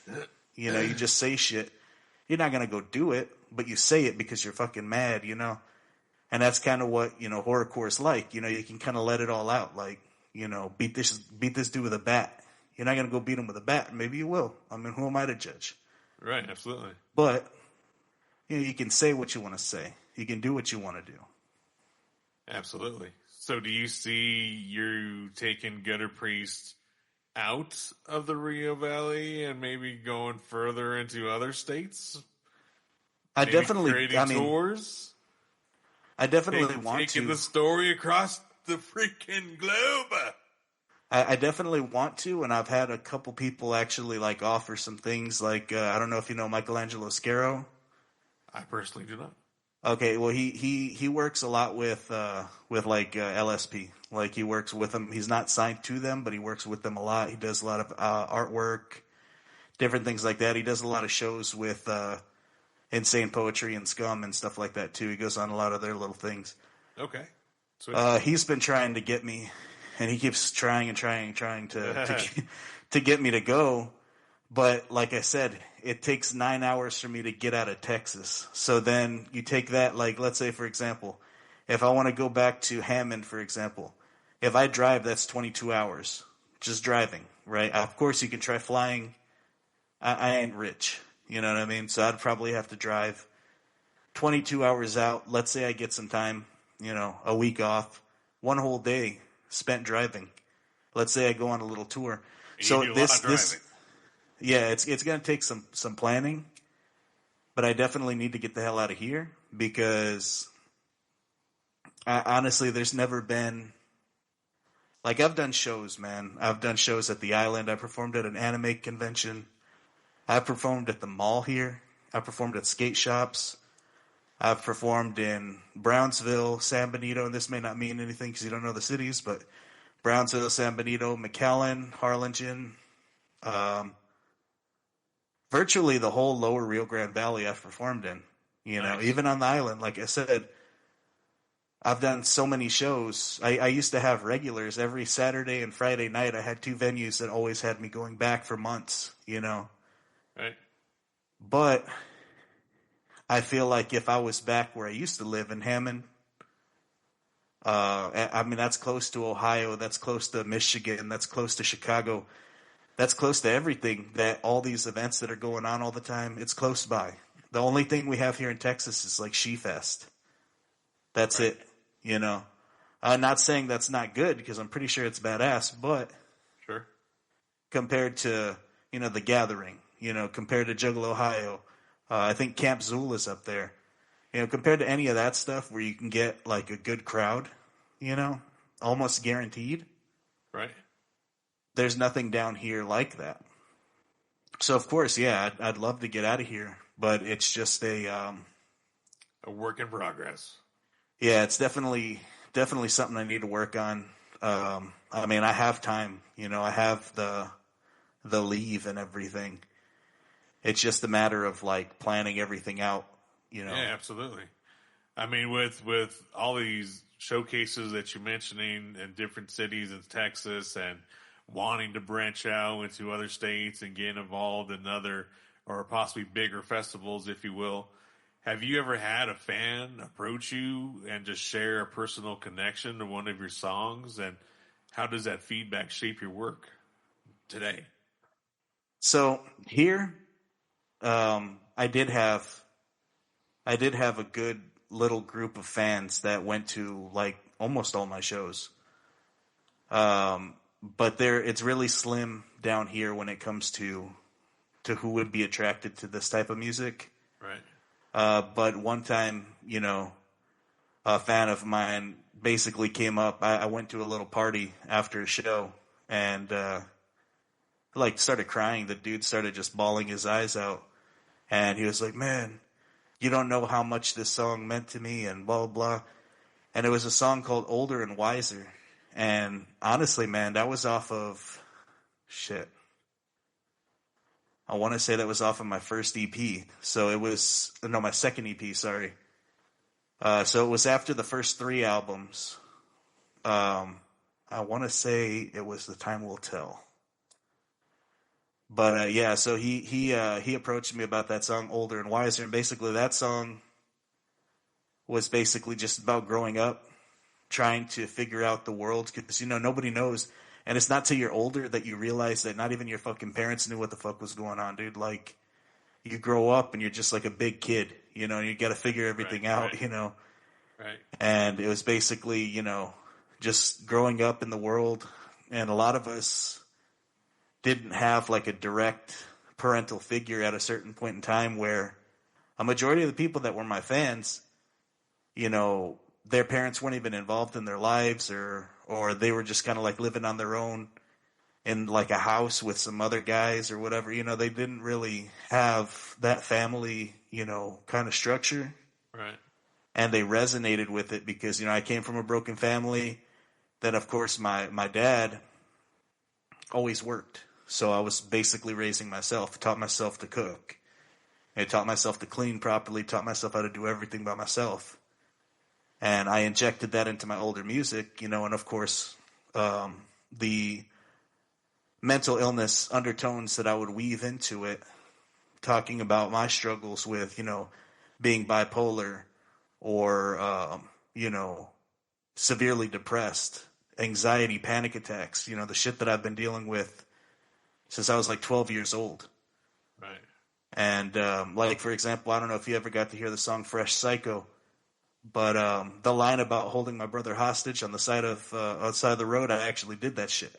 You just say shit. You're not going to go do it, but you say it because you're fucking mad, And that's kind of what, horrorcore is like. You can kind of let it all out. Like, beat this dude with a bat. You're not going to go beat him with a bat. Maybe you will. I mean, who am I to judge? Right, absolutely. But, you can say what you want to say. You can do what you want to do. Absolutely. So do you see you taking GuttaPriest out of the Rio Valley and maybe going further into other states? I Maybe definitely, creating tours? I definitely want to. Taking the story across the freaking globe. I definitely want to, and I've had a couple people actually offer some things. I don't know if you know Michelangelo Scaro. I personally do not. Okay, well he works a lot with LSP. Like, he works with them. He's not signed to them, but he works with them a lot. He does a lot of artwork, different things like that. He does a lot of shows with Insane Poetry and Scum and stuff like that too. He goes on a lot of their little things. Okay. He's been trying to get me, and he keeps trying to get me to go. But like I said, it takes 9 hours for me to get out of Texas. So then you take that, let's say, for example, if I want to go back to Hammond, for example, if I drive, that's 22 hours just driving, right? Of course, you can try flying. I ain't rich, you know what I mean? So I'd probably have to drive 22 hours out. Let's say I get some time, a week off, one whole day spent driving. Let's say I go on a little tour. So this. Yeah, it's going to take some planning, but I definitely need to get the hell out of here because honestly, there's never been, I've done shows, man. I've done shows at the Island. I performed at an anime convention. I performed at the mall here. I performed at skate shops. I've performed in Brownsville, San Benito, and this may not mean anything because you don't know the cities, but Brownsville, San Benito, McAllen, Harlingen, virtually the whole lower Rio Grande Valley I've performed in, Nice. Even on the island. Like I said, I've done so many shows. I used to have regulars every Saturday and Friday night. I had two venues that always had me going back for months, Right. But I feel like if I was back where I used to live in Hammond, I mean, that's close to Ohio, that's close to Michigan, that's close to Chicago, that's close to everything, that all these events that are going on all the time, it's close by. The only thing we have here in Texas is like She-Fest. That's it, you know. I'm not saying that's not good, because I'm pretty sure it's badass, but Sure. compared to, you know, The Gathering, you know, compared to Juggle, Ohio, I think Camp Zool is up there. You know, compared to any of that stuff where you can get like a good crowd, you know, almost guaranteed, Right. there's nothing down here like that. So of course, yeah, I'd love to get out of here, but it's just A work in progress. yeah, it's definitely something I need to work on. I mean, I have time, you know, I have the leave and everything. It's just a matter of like planning everything out, you know. Yeah, absolutely. I mean, with all these showcases that you're mentioning in different cities in Texas and wanting to branch out into other states and get involved in other or possibly bigger festivals, if you will, have you ever had a fan approach you and just share a personal connection to one of your songs? And how does that feedback shape your work today? So here, I did have a good little group of fans that went to like almost all my shows. But it's really slim down here when it comes to who would be attracted to this type of music. Right. But one time, you know, a fan of mine basically came up. I went to a little party after a show and, like started crying. The dude started just bawling his eyes out. And he was like, man, you don't know how much this song meant to me and blah, blah, blah. And it was a song called Older and Wiser. And honestly, man, that was off of shit. I want to say that was off of my first EP. So it was, no, my second EP, sorry. So it was after the first 3 albums. I want to say it was The Time Will Tell. But yeah, so he approached me about that song, Older and Wiser, and basically that song was basically just about growing up, trying to figure out the world, because, you know, nobody knows, and it's not till you're older that you realize that not even your fucking parents knew what the fuck was going on, dude. Like, you grow up and you're just like a big kid, you know, and you got to figure everything out, right. you know. Right. And it was basically, you know, just growing up in the world, and a lot of us didn't have like a direct parental figure at a certain point in time, where a majority of the people that were my fans, you know, their parents weren't even involved in their lives, or they were just kind of like living on their own in like a house with some other guys or whatever. You know, they didn't really have that family, you know, kind of structure. Right. And they resonated with it because, you know, I came from a broken family. Then, of course, my dad always worked. So I was basically raising myself, taught myself to cook. I taught myself to clean properly, taught myself how to do everything by myself. And I injected that into my older music, you know, and of course, the mental illness undertones that I would weave into it, talking about my struggles with, you know, being bipolar or, you know, severely depressed, anxiety, panic attacks, you know, the shit that I've been dealing with since I was like 12 years old. Right. And, like, for example, I don't know if you ever got to hear the song Fresh Psycho, but the line about holding my brother hostage on the side of outside the road, I actually did that shit.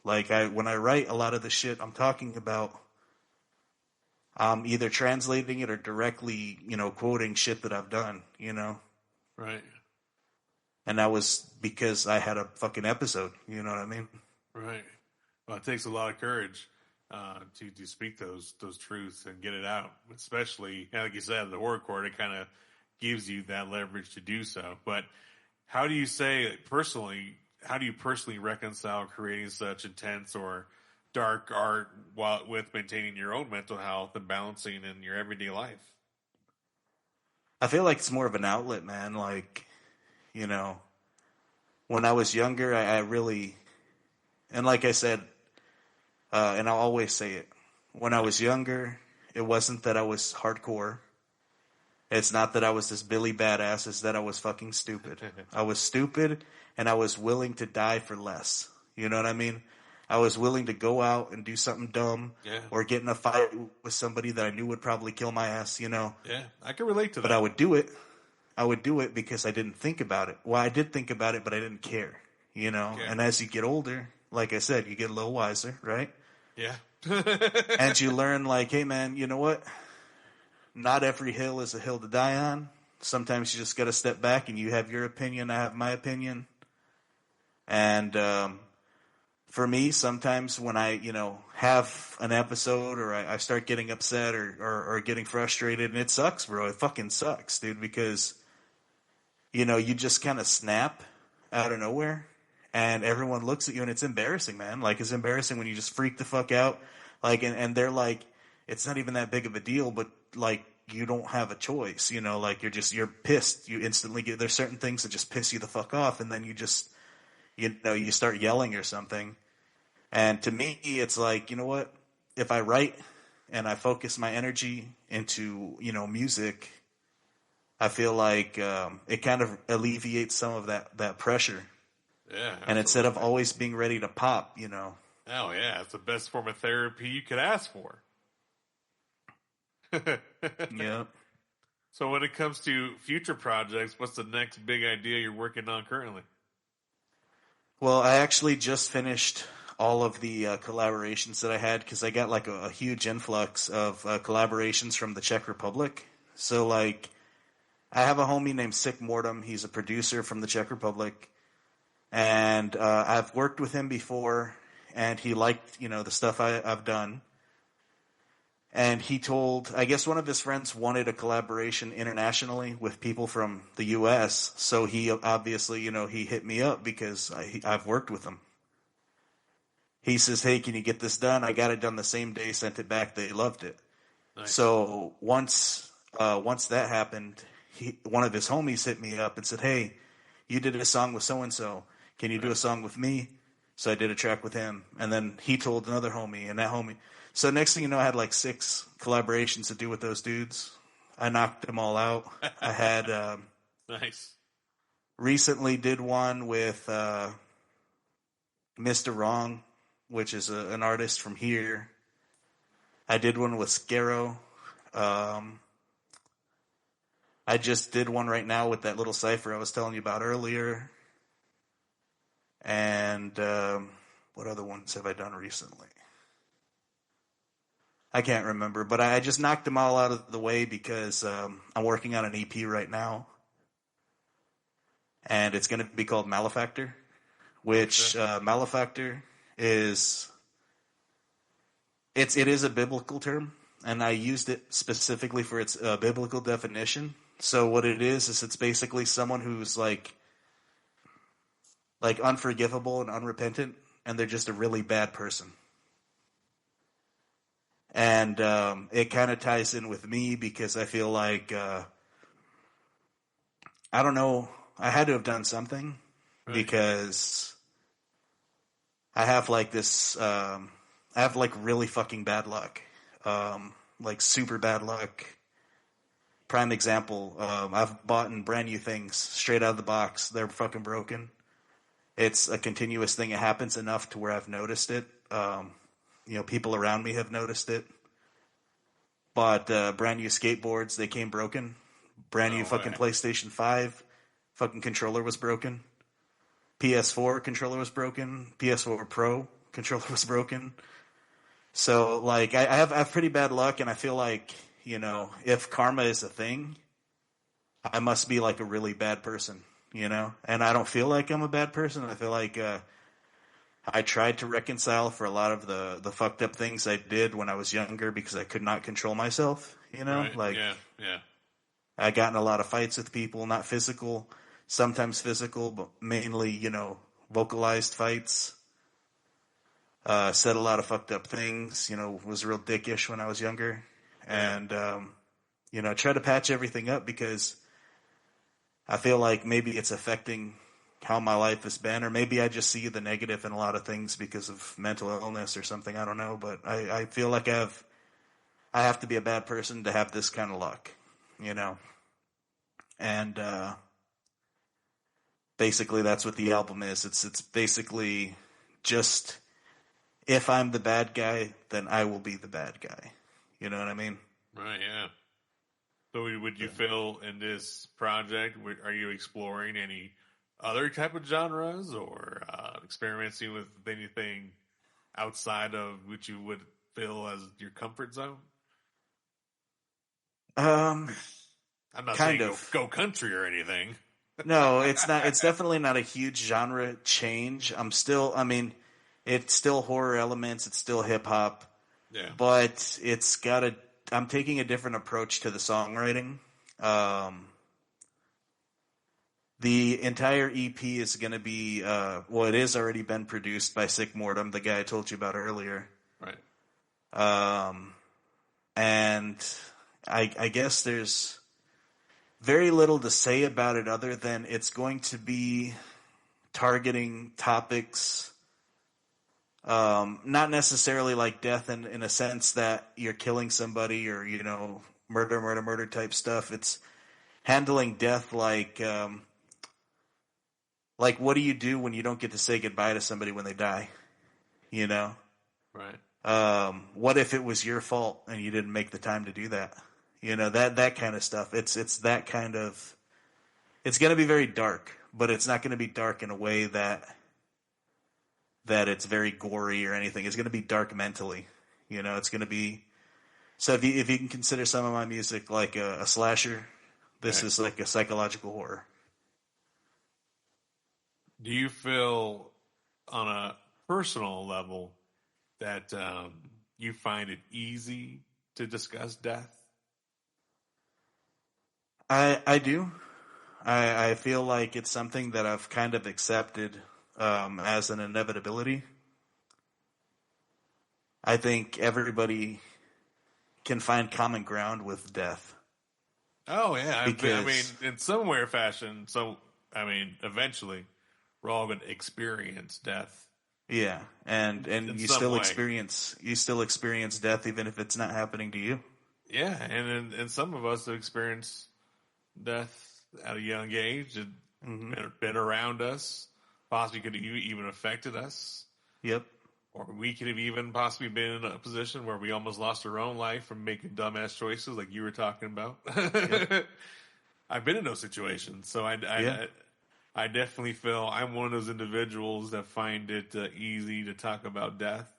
Like, when I write a lot of the shit I'm talking about, I'm either translating it or directly, you know, quoting shit that I've done, you know? Right. And that was because I had a fucking episode, you know what I mean? Right. Well, it takes a lot of courage to speak those truths and get it out. Especially, like you said, the horrorcore, it kind of gives you that leverage to do so. But how do you personally reconcile creating such intense or dark art while with maintaining your own mental health and balancing in your everyday life? I feel like it's more of an outlet, man. Like, you know, when I was younger, I really, and like I said, and I'll always say it, when I was younger, it wasn't that I was hardcore. It's not that I was this Billy badass, it's that I was fucking stupid. I was stupid, and I was willing to die for less. You know what I mean? I was willing to go out and do something dumb, or get in a fight with somebody that I knew would probably kill my ass, you know? Yeah, I can relate to that. But I would do it. I would do it because I didn't think about it. Well, I did think about it, but I didn't care, you know? Okay. And as you get older, like I said, you get a little wiser, right? Yeah. And you learn, like, hey, man, you know what? Not every hill is a hill to die on. Sometimes you just got to step back, and you have your opinion, I have my opinion. And for me, sometimes when I, you know, have an episode, or I start getting upset or getting frustrated, and it sucks, bro. It fucking sucks, dude, because, you know, you just kind of snap out of nowhere, and everyone looks at you, and it's embarrassing, man. Like, it's embarrassing when you just freak the fuck out. Like, and they're like, it's not even that big of a deal, but, like, you don't have a choice, you know? Like, you're pissed. You instantly there's certain things that just piss you the fuck off, and then you just, you know, you start yelling or something. And to me, it's like, you know what? If I write and I focus my energy into, you know, music, I feel like it kind of alleviates some of that pressure. Yeah. Absolutely. And instead of always being ready to pop, you know. Oh, yeah. It's the best form of therapy you could ask for. Yeah. So when it comes to future projects, what's the next big idea you're working on currently? Well, I actually just finished all of the collaborations that I had, because I got like a huge influx of collaborations from the Czech Republic. So like, I have a homie named Sick Mortem. He's a producer from the Czech Republic, and I've worked with him before, and he liked, you know, the stuff I've done. And he told, I guess one of his friends wanted a collaboration internationally with people from the U.S. So he obviously, you know, he hit me up because I've worked with him. He says, hey, can you get this done? I got it done the same day, sent it back. They loved it. Nice. So once that happened, one of his homies hit me up and said, hey, you did a song with so-and-so. Can you do a song with me? So I did a track with him. And then he told another homie, and that homie. So next thing you know, I had like 6 collaborations to do with those dudes. I knocked them all out. I had nice. Recently did one with Mr. Wrong, which is an artist from here. I did one with Scarrow. I just did one right now with that little cipher I was telling you about earlier. And what other ones have I done recently? I can't remember, but I just knocked them all out of the way because I'm working on an EP right now. And it's going to be called Malefactor, which Malefactor is, it is a biblical term, and I used it specifically for its biblical definition. So what it is it's basically someone who's like unforgivable and unrepentant, and they're just a really bad person. And it kind of ties in with me because I feel like, I don't know, I had to have done something because I have like this, I have like really fucking bad luck, like super bad luck. Prime example, I've bought brand new things straight out of the box. They're fucking broken. It's a continuous thing. It happens enough to where I've noticed it. You know, people around me have noticed it. Bought brand new skateboards. They came broken. Brand new fucking PlayStation 5. Fucking controller was broken. PS4 controller was broken. PS4 Pro controller was broken. So, like, I have pretty bad luck, and I feel like, you know, if karma is a thing, I must be, like, a really bad person, you know? And I don't feel like I'm a bad person. I feel like I tried to reconcile for a lot of the fucked up things I did when I was younger because I could not control myself, you know? Right. Like, yeah. I got in a lot of fights with people, not physical, sometimes physical, but mainly, you know, vocalized fights. Said a lot of fucked up things, you know, was real dickish when I was younger. And, you know, try to patch everything up because I feel like maybe it's affecting how my life has been, or maybe I just see the negative in a lot of things because of mental illness or something. I don't know, but I feel like I have to be a bad person to have this kind of luck, you know? And basically that's what the album is. It's basically just, if I'm the bad guy, then I will be the bad guy. You know what I mean? Right, yeah. So would you feel in this project, are you exploring any other type of genres or experimenting with anything outside of what you would feel as your comfort zone? I'm not kind saying of. go country or anything. No, it's not. It's definitely not a huge genre change. It's still horror elements. It's still hip hop. Yeah. But I'm taking a different approach to the songwriting. The entire EP is going to be, it has already been produced by Sick Mortem, the guy I told you about earlier. Right. And I guess there's very little to say about it other than it's going to be targeting topics, not necessarily like death in a sense that you're killing somebody or, murder type stuff. It's handling death like what do you do when you don't get to say goodbye to somebody when they die? You know? Right. What if it was your fault and you didn't make the time to do that? You know, that kind of stuff. It's that kind of, it's going to be very dark, but it's not going to be dark in a way that it's very gory or anything. It's going to be dark mentally. You know, it's going to be, so if you can consider some of my music like a slasher, this is like a psychological horror. Do you feel on a personal level that you find it easy to discuss death? I do. I feel like it's something that I've kind of accepted as an inevitability. I think everybody can find common ground with death. Oh, yeah. In some way or fashion, eventually we're all going to experience death. Yeah, and you still experience death even if it's not happening to you. Yeah, and some of us have experienced death at a young age. It been around us, possibly could have even affected us. Yep. Or we could have even possibly been in a position where we almost lost our own life from making dumbass choices like you were talking about. Yep. I've been in those situations, so I definitely feel I'm one of those individuals that find it easy to talk about death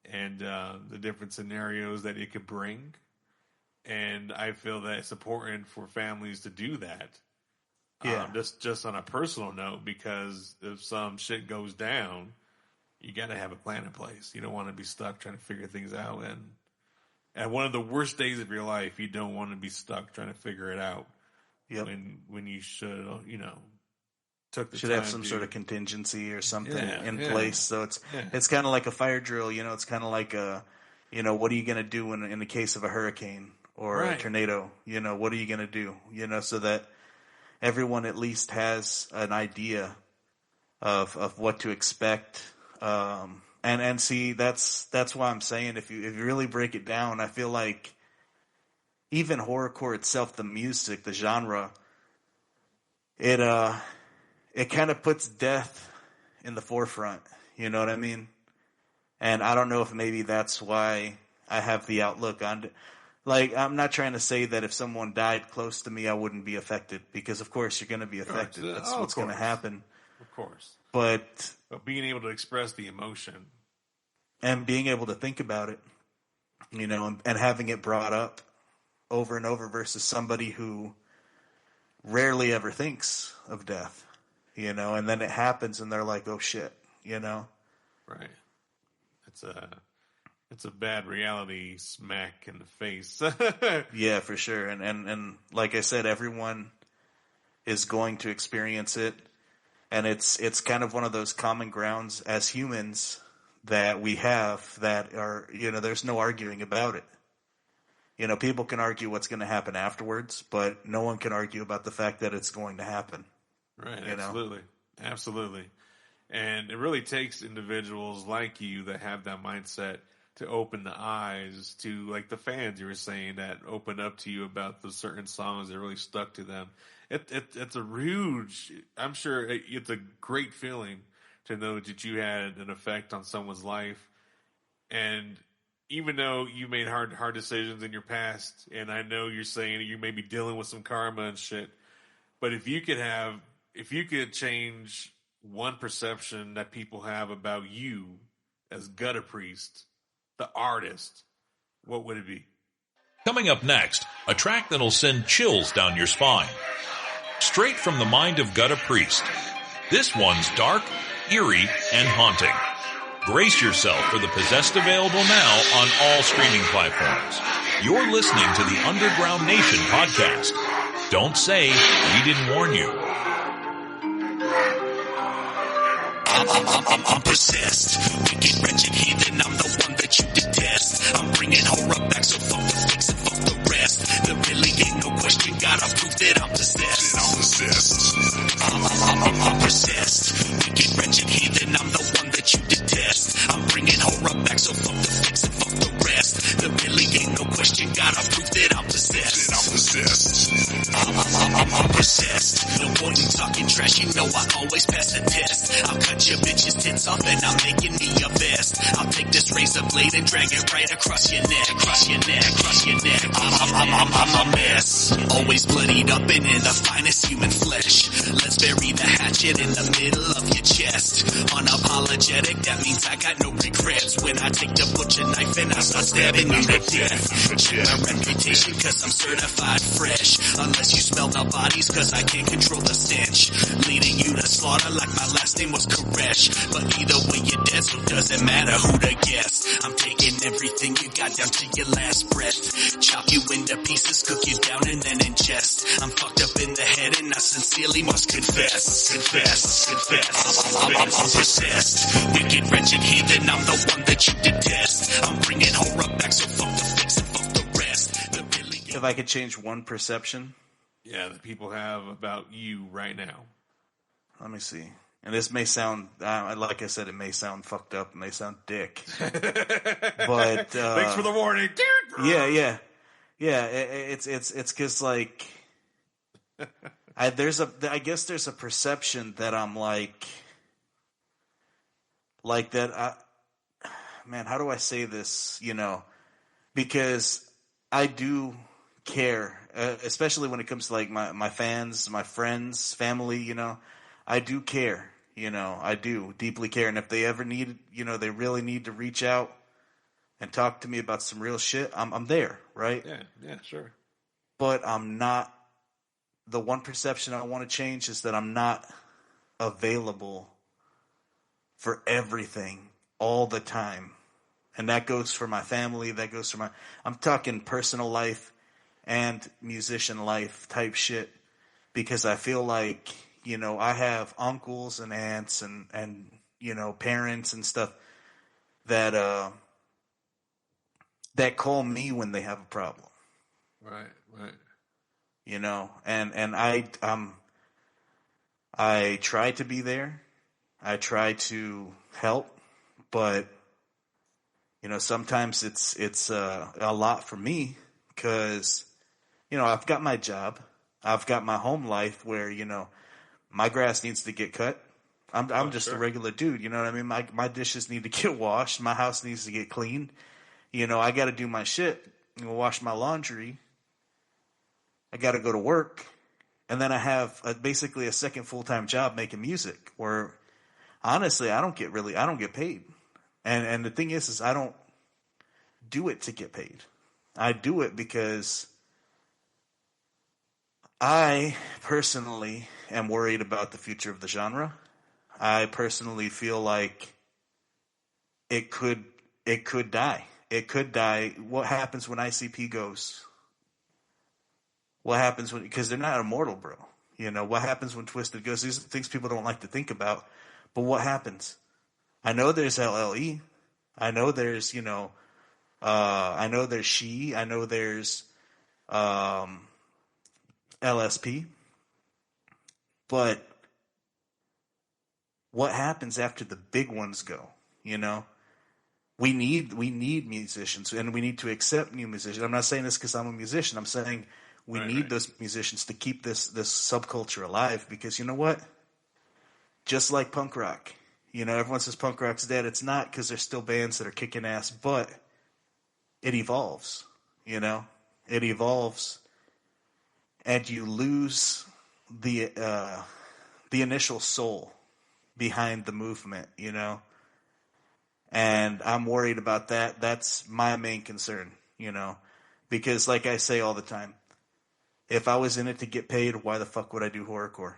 and the different scenarios that it could bring. And I feel that it's important for families to do that. Yeah. Just on a personal note, because if some shit goes down, you got to have a plan in place. You don't want to be stuck trying to figure things out. And at one of the worst days of your life, you don't want to be stuck trying to figure it out. Yep. When you should, took the should time have some sort of contingency or something in yeah. place. So it's kind of like a fire drill. It's kind of like what are you going to do in the case of a hurricane or a tornado? What are you going to do? So that everyone at least has an idea of what to expect. And see, that's why I'm saying if you really break it down, I feel like even horrorcore itself, the music, the genre, it kind of puts death in the forefront. You know what I mean? And I don't know if maybe that's why I have the outlook on it. Like, I'm not trying to say that if someone died close to me, I wouldn't be affected, because of course you're going to be affected. That's what's going to happen. Of course. But being able to express the emotion and being able to think about it, and having it brought up over and over versus somebody who rarely ever thinks of death, and then it happens and they're like, oh shit, Right. It's a bad reality smack in the face. Yeah, for sure. And like I said, everyone is going to experience it. And it's kind of one of those common grounds as humans that we have that are, there's no arguing about it. People can argue what's going to happen afterwards, but no one can argue about the fact that it's going to happen. Right, absolutely. Absolutely. And it really takes individuals like you that have that mindset to open the eyes to, like the fans you were saying, that open up to you about the certain songs that really stuck to them. It's a huge. I'm sure it's a great feeling to know that you had an effect on someone's life, and even though you made hard decisions in your past, and I know you're saying you may be dealing with some karma and shit, but if you could change one perception that people have about you as GuttaPriest, the artist, what would it be? Coming up next, a track that'll send chills down your spine. Straight from the mind of GuttaPriest. This one's dark, eerie, and haunting. Brace yourself for the Possessed available now on all streaming platforms. You're listening to the Underground Nation podcast. Don't say we didn't warn you. I'm possessed. Wicked, wretched heathen, I'm the one that you detest. I'm bringing horror back, so fuck the fix and fuck the rest. There really ain't no question, gotta prove that I'm possessed. I'm possessed. Wicked, wretched heathen, I'm the one that you detest. I'm bringing horror back, so fuck the fix and fuck the rest. There really ain't no question, gotta prove that I'm possessed. I'm possessed. No point in talking trash, you know I always pass the test. I'll cut your bitch's tits off and I'm making me a vest. I'll take this razor blade and drag it right across your neck, across your neck, across your neck. I'm a mess. Always bloodied up and in the finest human flesh. Let's bury the hatchet in the middle of your chest. Unapologetic, that means I got no regrets. When I take the butcher knife and I start stabbing you to death. Check my reputation cause I'm certified fresh. Unless you smell the bodies cause I can't control the stench. Leading you to slaughter like my last name was Koresh. But either way you're dead, so doesn't matter who to guess. I'm taking everything you got down to your last breath. Chop you into pieces, cook you down and then ingest. I'm fucked up in the head and I sincerely must confess. I'm possessed. Wicked, wretched heathen, I'm the one that you detest. I'm bringing horror back, so fuck the fix and fuck the rest. Really If I could change one perception, Yeah, that people have about you right now. let me see. And this may sound, like I said, it may sound fucked up. It may sound dick. But Thanks for the warning. yeah. It's because like I guess there's a perception that I'm like that. Man, how do I say this? Because I do care, especially when it comes to like my fans, my friends, family. I do care. I do deeply care, and if they ever need, they really need to reach out and talk to me about some real shit, I'm there, right? Yeah, sure. But I'm not. The one perception I want to change is that I'm not available for everything all the time, and that goes for my family. That goes for I'm talking personal life and musician life type shit, because I feel like. I have uncles and aunts and parents and stuff that call me when they have a problem. Right. And I try to be there. I try to help, but sometimes it's a lot for me because I've got my job, I've got my home life where my grass needs to get cut. I'm just a regular dude. You know what I mean? My dishes need to get washed. My house needs to get cleaned. I got to do my shit. Wash my laundry. I got to go to work. And then I have basically a second full-time job making music where honestly, I don't get paid. And the thing is I don't do it to get paid. I do it because I personally am worried about the future of the genre. I personally feel like it could die. It could die. What happens when ICP goes? What happens because they're not immortal, bro. What happens when Twisted goes? These are things people don't like to think about. But what happens? I know there's LLE. I know there's, I know there's She. I know there's LSP. But what happens after the big ones go? We need musicians, and we need to accept new musicians. I'm not saying this because I'm a musician. I'm saying We Right, need right. those musicians to keep this subculture alive, because you know what? Just like punk rock, everyone says punk rock's dead. It's not, because there's still bands that are kicking ass, but it evolves, It evolves, and you lose the initial soul behind the movement, And I'm worried about that. That's my main concern, Because like I say all the time, if I was in it to get paid, why the fuck would I do horrorcore?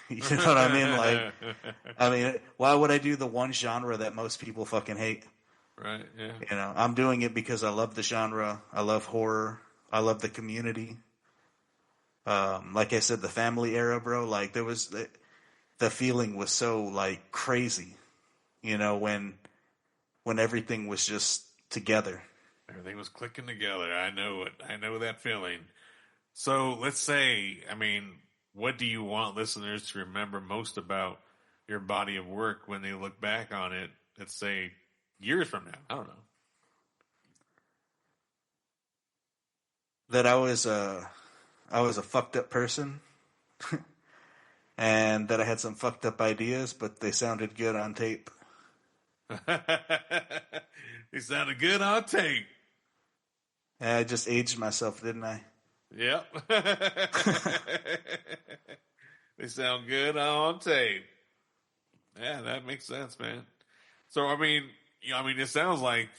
You know what I mean? Why would I do the one genre that most people fucking hate? Right, yeah. I'm doing it because I love the genre. I love horror. I love the community. Like I said, the family era, bro. Like there was the feeling was so like crazy, when everything was just together. Everything was clicking together. I know it. I know that feeling. So let's say, what do you want listeners to remember most about your body of work when they look back on it, let's say, years from now? I don't know. That I was a fucked up person, and that I had some fucked up ideas, but they sounded good on tape. They sounded good on tape. And I just aged myself, didn't I? Yep. They sound good on tape. Yeah, that makes sense, man. So, it sounds like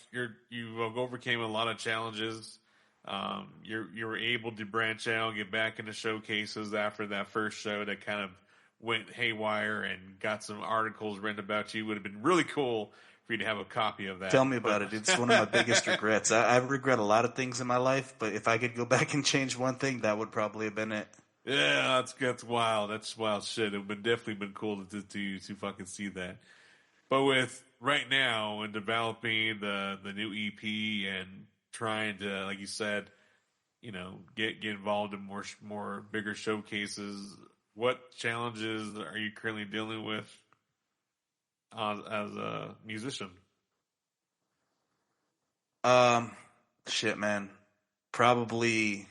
you overcame a lot of challenges. You were able to branch out, get back into showcases after that first show that kind of went haywire and got some articles written about you. Would have been really cool for you to have a copy of that. Tell me about it. It's one of my biggest regrets. I regret a lot of things in my life, but if I could go back and change one thing, that would probably have been it. Yeah, that's wild. That's wild shit. It would definitely been cool to fucking see that. But with right now and developing the new EP and trying to, like you said, get involved in more bigger showcases, what challenges are you currently dealing with as a musician? Shit, man. Probably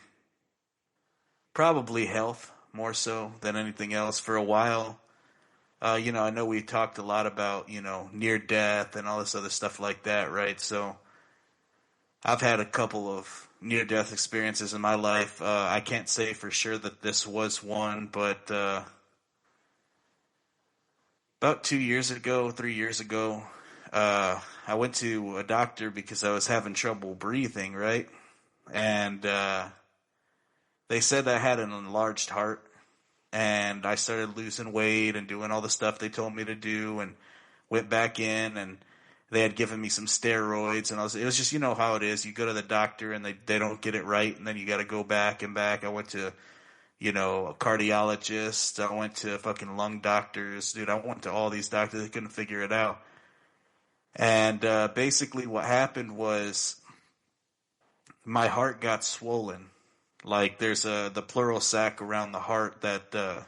health more so than anything else. For a while, I know we talked a lot about, near death and all this other stuff like that, right? So I've had a couple of near death experiences in my life. I can't say for sure that this was one, but about 3 years ago, I went to a doctor because I was having trouble breathing, right? And they said I had an enlarged heart, and I started losing weight and doing all the stuff they told me to do, and went back in, and they had given me some steroids, and it was just, how it is. You go to the doctor and they don't get it right, and then you got to go back and back. I went to, a cardiologist. I went to fucking lung doctors. Dude, I went to all these doctors. They couldn't figure it out. And basically what happened was my heart got swollen. Like there's the pleural sac around the heart that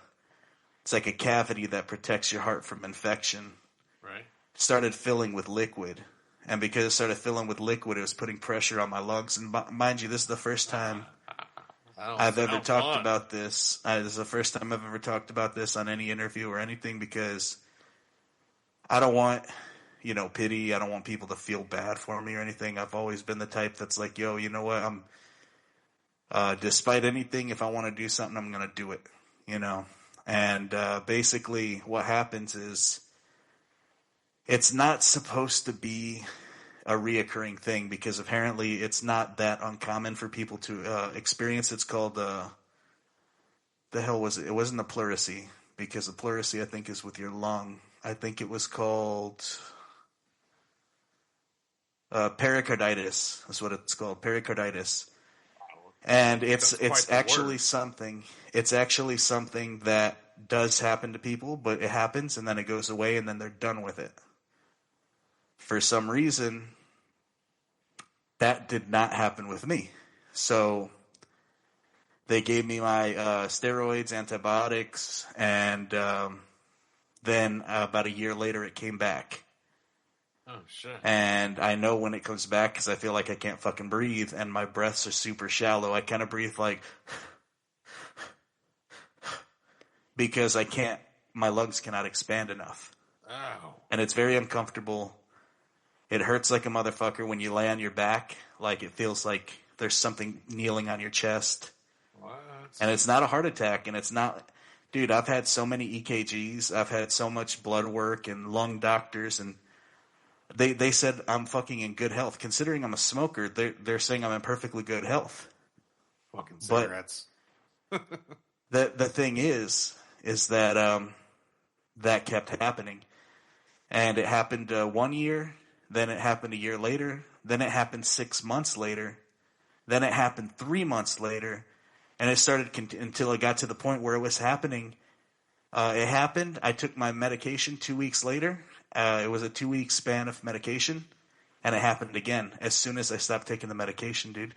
it's like a cavity that protects your heart from infection. Right. Started filling with liquid. And because it started filling with liquid, it was putting pressure on my lungs. And mind you, this is the first time I've ever talked about this. This is the first time I've ever talked about this on any interview or anything, because I don't want, pity. I don't want people to feel bad for me or anything. I've always been the type that's like, yo, you know what? Despite anything, if I want to do something, I'm going to do it, And basically what happens is it's not supposed to be a reoccurring thing, because apparently it's not that uncommon for people to experience. It's called, the hell was it? It wasn't the pleurisy, because the pleurisy, I think, is with your lung. I think it was called pericarditis. That's what it's called, pericarditis. And it's actually something. It's actually something that does happen to people, but it happens and then it goes away and then they're done with it. For some reason, that did not happen with me. So they gave me my steroids, antibiotics, and then about a year later it came back. Oh, shit. And I know when it comes back because I feel like I can't fucking breathe, and my breaths are super shallow. I kind of breathe like because my lungs cannot expand enough. Oh. And it's very uncomfortable. It hurts like a motherfucker when you lay on your back. Like, it feels like there's something kneeling on your chest. What? And it's not a heart attack, and it's not... Dude, I've had so many EKGs. I've had so much blood work and lung doctors, and they said I'm fucking in good health. Considering I'm a smoker, they're saying I'm in perfectly good health. Fucking cigarettes. The thing is that that kept happening. And it happened 1 year, then it happened a year later, then it happened 6 months later, then it happened 3 months later, and it started until it got to the point where it was happening. It happened. I took my medication 2 weeks later. It was a 2-week span of medication, and it happened again as soon as I stopped taking the medication, dude.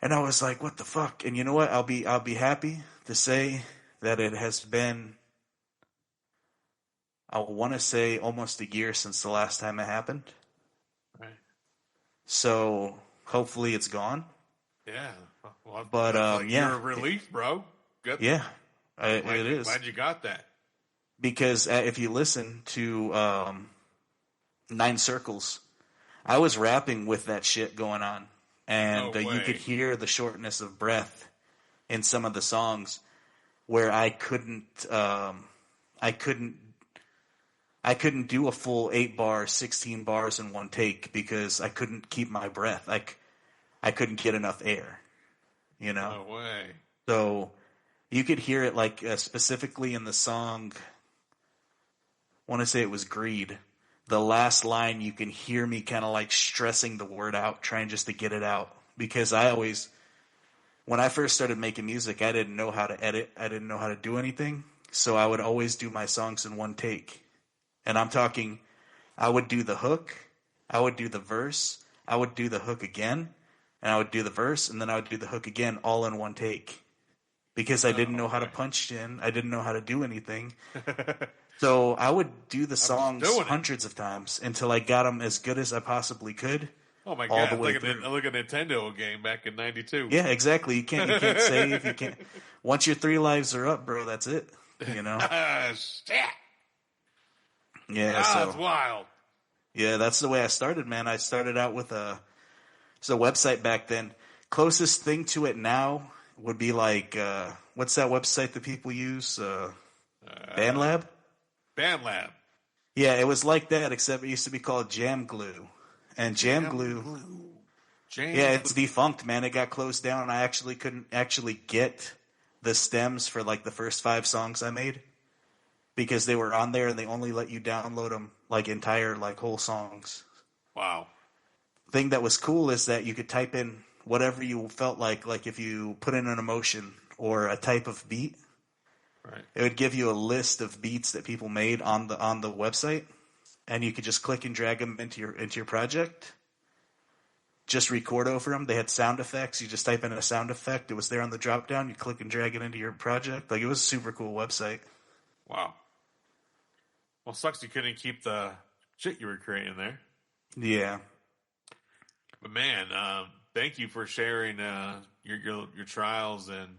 And I was like, what the fuck? And you know what? I'll be happy to say that it has been, I want to say, almost a year since the last time it happened. Right. So hopefully it's gone. Yeah. Well, But yeah, you're a relief, bro. Good. Yeah, it is. Glad you got that. Because if you listen to 9 Circles, I was rapping with that shit going on. And you could hear the shortness of breath in some of the songs where I couldn't do a full 8-bar, 16 bars in one take because I couldn't keep my breath. I couldn't get enough air, you know? No way. So you could hear it like specifically in the song, I want to say it was Greed. The last line, you can hear me kind of like stressing the word out, trying just to get it out. Because when I first started making music, I didn't know how to edit. I didn't know how to do anything. So I would always do my songs in one take. And I'm talking, I would do the hook, I would do the verse, I would do the hook again, and I would do the verse, and then I would do the hook again, all in one take. Because I didn't know how to punch in. I didn't know how to do anything. So I would do the songs hundreds of times until I got them as good as I possibly could. Oh my god! Look at a Nintendo game back in '92. Yeah, exactly. You can't save. You can't. Once your 3 lives are up, bro, that's it. You know. Shit. Yeah, so that's wild. Yeah, that's the way I started, man. I started out with a website back then. Closest thing to it now would be like what's that website that people use? BandLab. BandLab. Yeah, it was like that, except it used to be called Jam Glue. And Jam Glue. Yeah, it's defunct, man. It got closed down. I actually couldn't get the stems for like the first 5 songs I made because they were on there and they only let you download them like entire, like whole songs. Wow. Thing that was cool is that you could type in whatever you felt like if you put in an emotion or a type of beat. Right. It would give you a list of beats that people made on the website, and you could just click and drag them into your project. Just record over them. They had sound effects. You just type in a sound effect. It was there on the drop down. You click and drag it into your project. Like, it was a super cool website. Wow. Well, sucks you couldn't keep the shit you were creating there. Yeah. But man, thank you for sharing your trials and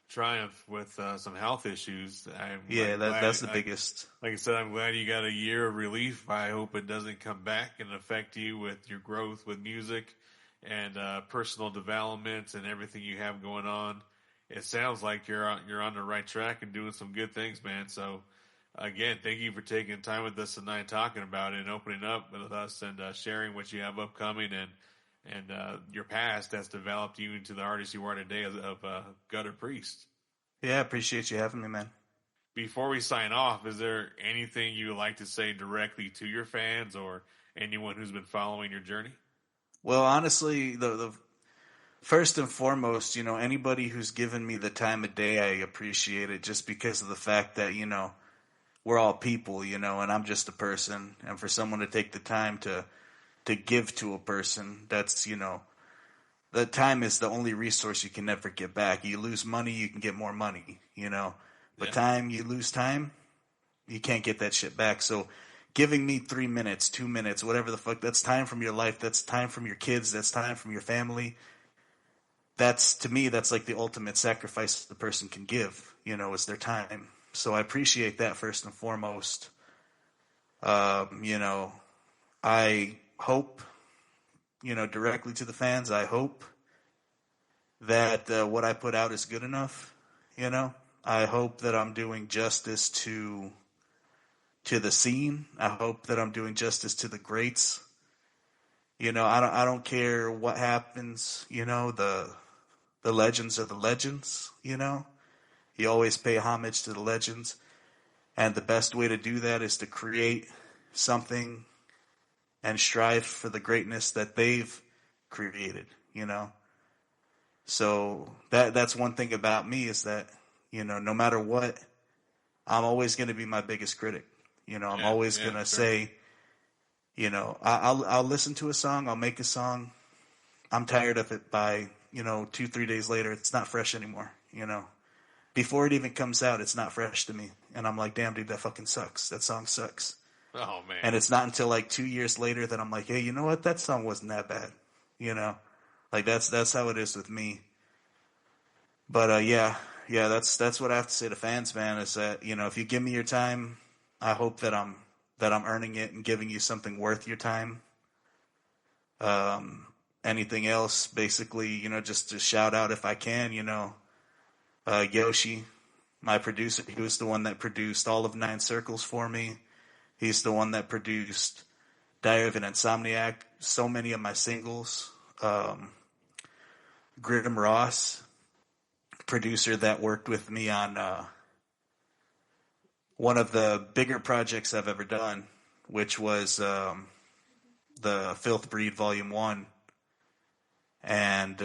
triumph with some health issues. That's the biggest. Like I said, I'm glad you got a year of relief. I hope it doesn't come back and affect you with your growth with music and personal development and everything you have going on. It sounds like you're on the right track and doing some good things, man. So again, thank you for taking time with us tonight, talking about it and opening up with us and sharing what you have upcoming and your past has developed you into the artist you are today of GuttaPriest. Yeah, I appreciate you having me, man. Before we sign off, is there anything you would like to say directly to your fans or anyone who's been following your journey? Well, honestly, the first and foremost, anybody who's given me the time of day, I appreciate it just because of the fact that, we're all people, and I'm just a person. And for someone to take the time to give to a person, that's, the time is the only resource you can never get back. You lose money, you can get more money, But time, you lose time, you can't get that shit back. So giving me 3 minutes, 2 minutes, whatever the fuck, that's time from your life. That's time from your kids. That's time from your family. that's, to me, that's like the ultimate sacrifice the person can give, is their time. So I appreciate that first and foremost. I hope, directly to the fans, I hope that what I put out is good enough. I hope that I'm doing justice to the scene. I hope that I'm doing justice to the greats. I don't care what happens. The legends are the legends. You always pay homage to the legends, and the best way to do that is to create something and strive for the greatness that they've created. So that's one thing about me is that, no matter what, I'm always going to be my biggest critic. I'm always going to say, I'll listen to a song, I'll make a song. I'm tired of it by, 2-3 days later, it's not fresh anymore. Before it even comes out, it's not fresh to me. And I'm like, damn, dude, that fucking sucks. That song sucks. Oh, man. And it's not until like 2 years later that I'm like, hey, you know what? That song wasn't that bad. Like that's how it is with me. But yeah, that's what I have to say to fans, man, is that, if you give me your time, I hope that I'm earning it and giving you something worth your time. Anything else, basically, just to shout out if I can, Yoshi, my producer, he was the one that produced all of 9 Circles for me. He's the one that produced Diary of an Insomniac, so many of my singles. Grim Ross, producer that worked with me on one of the bigger projects I've ever done, which was the Filth Breed Volume 1. And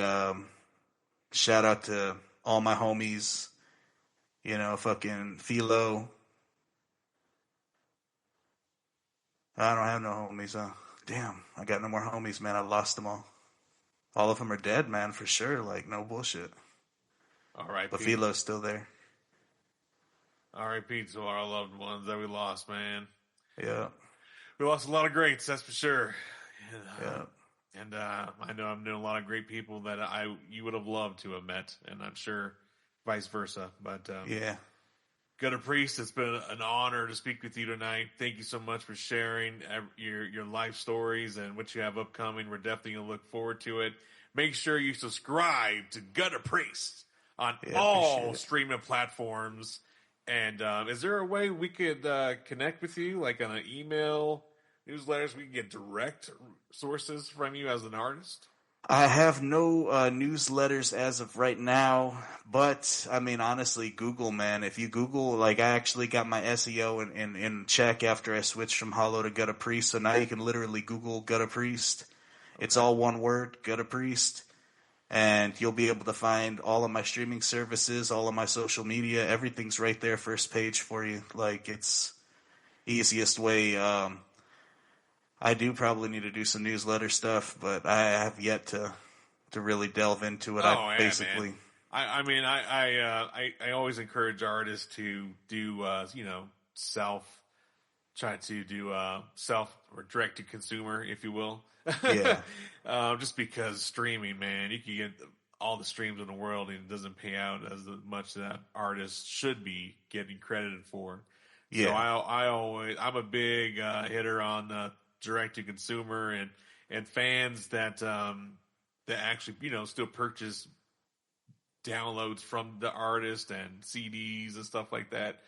shout out to all my homies, fucking Philo. I don't have no homies, huh? Damn, I got no more homies, man. I lost them all. All of them are dead, man, for sure. Like, no bullshit. All right, but Pete. Philo's still there. All right, Pete, to our loved ones that we lost, man. Yeah. We lost a lot of greats, that's for sure. Yeah. And I know I'm doing a lot of great people that you would have loved to have met, and I'm sure vice versa. But yeah. GuttaPriest, it's been an honor to speak with you tonight. Thank you so much for sharing your life stories and what you have upcoming. We're definitely going to look forward to it. Make sure you subscribe to GuttaPriest on all streaming platforms. And is there a way we could connect with you, like on an email, newsletters? We can get direct sources from you as an artist? I have no newsletters as of right now, but I mean, honestly, Google, man. If you Google, like, I actually got my SEO in check after I switched from Hollow to GuttaPriest, so now you can literally Google GuttaPriest. Okay. It's all one word, GuttaPriest, and you'll be able to find all of my streaming services, all of my social media. Everything's right there, first page for you. Like, it's easiest way. I do probably need to do some newsletter stuff, but I have yet to really delve into it. Man. I always encourage artists to do self or direct to consumer, if you will. Yeah. Just because streaming, man, you can get all the streams in the world and it doesn't pay out as much that artists should be getting credited for. Yeah. So I'm a big hitter on direct to consumer and fans that actually still purchase downloads from the artist and CDs and stuff like that.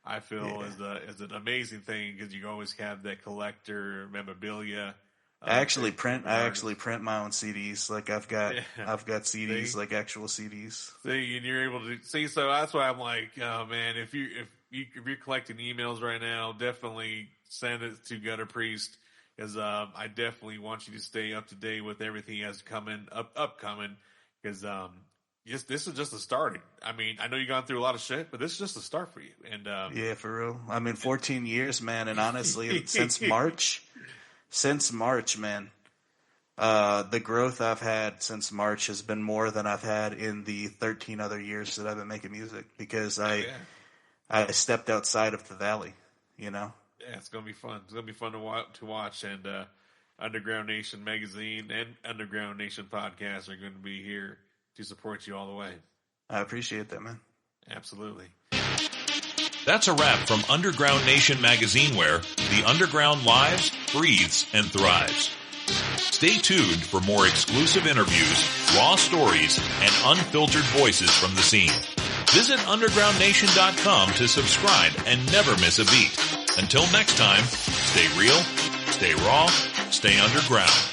I feel is an amazing thing because you always have that collector memorabilia. I actually print my own CDs. Like I've got CDs, like actual CDs. See, and you're able to see. So that's why I'm like, oh man, if you're collecting emails right now, definitely send it to GuttaPriest. Because I definitely want you to stay up to date with everything he has upcoming. Because this is just the starting. I mean, I know you've gone through a lot of shit, but this is just the start for you. And yeah, for real. I mean, 14 years, man, and honestly, since March, man, the growth I've had since March has been more than I've had in the 13 other years that I've been making music. Because I stepped outside of the valley, Yeah, it's gonna be fun. It's gonna be fun to watch. And Underground Nation magazine and Underground Nation podcast are going to be here to support you all the way. I appreciate that, man. Absolutely. That's a wrap from Underground Nation magazine, where the underground lives, breathes, and thrives. Stay tuned for more exclusive interviews, raw stories, and unfiltered voices from the scene. Visit undergroundnation.com to subscribe and never miss a beat. Until next time, stay real, stay raw, stay underground.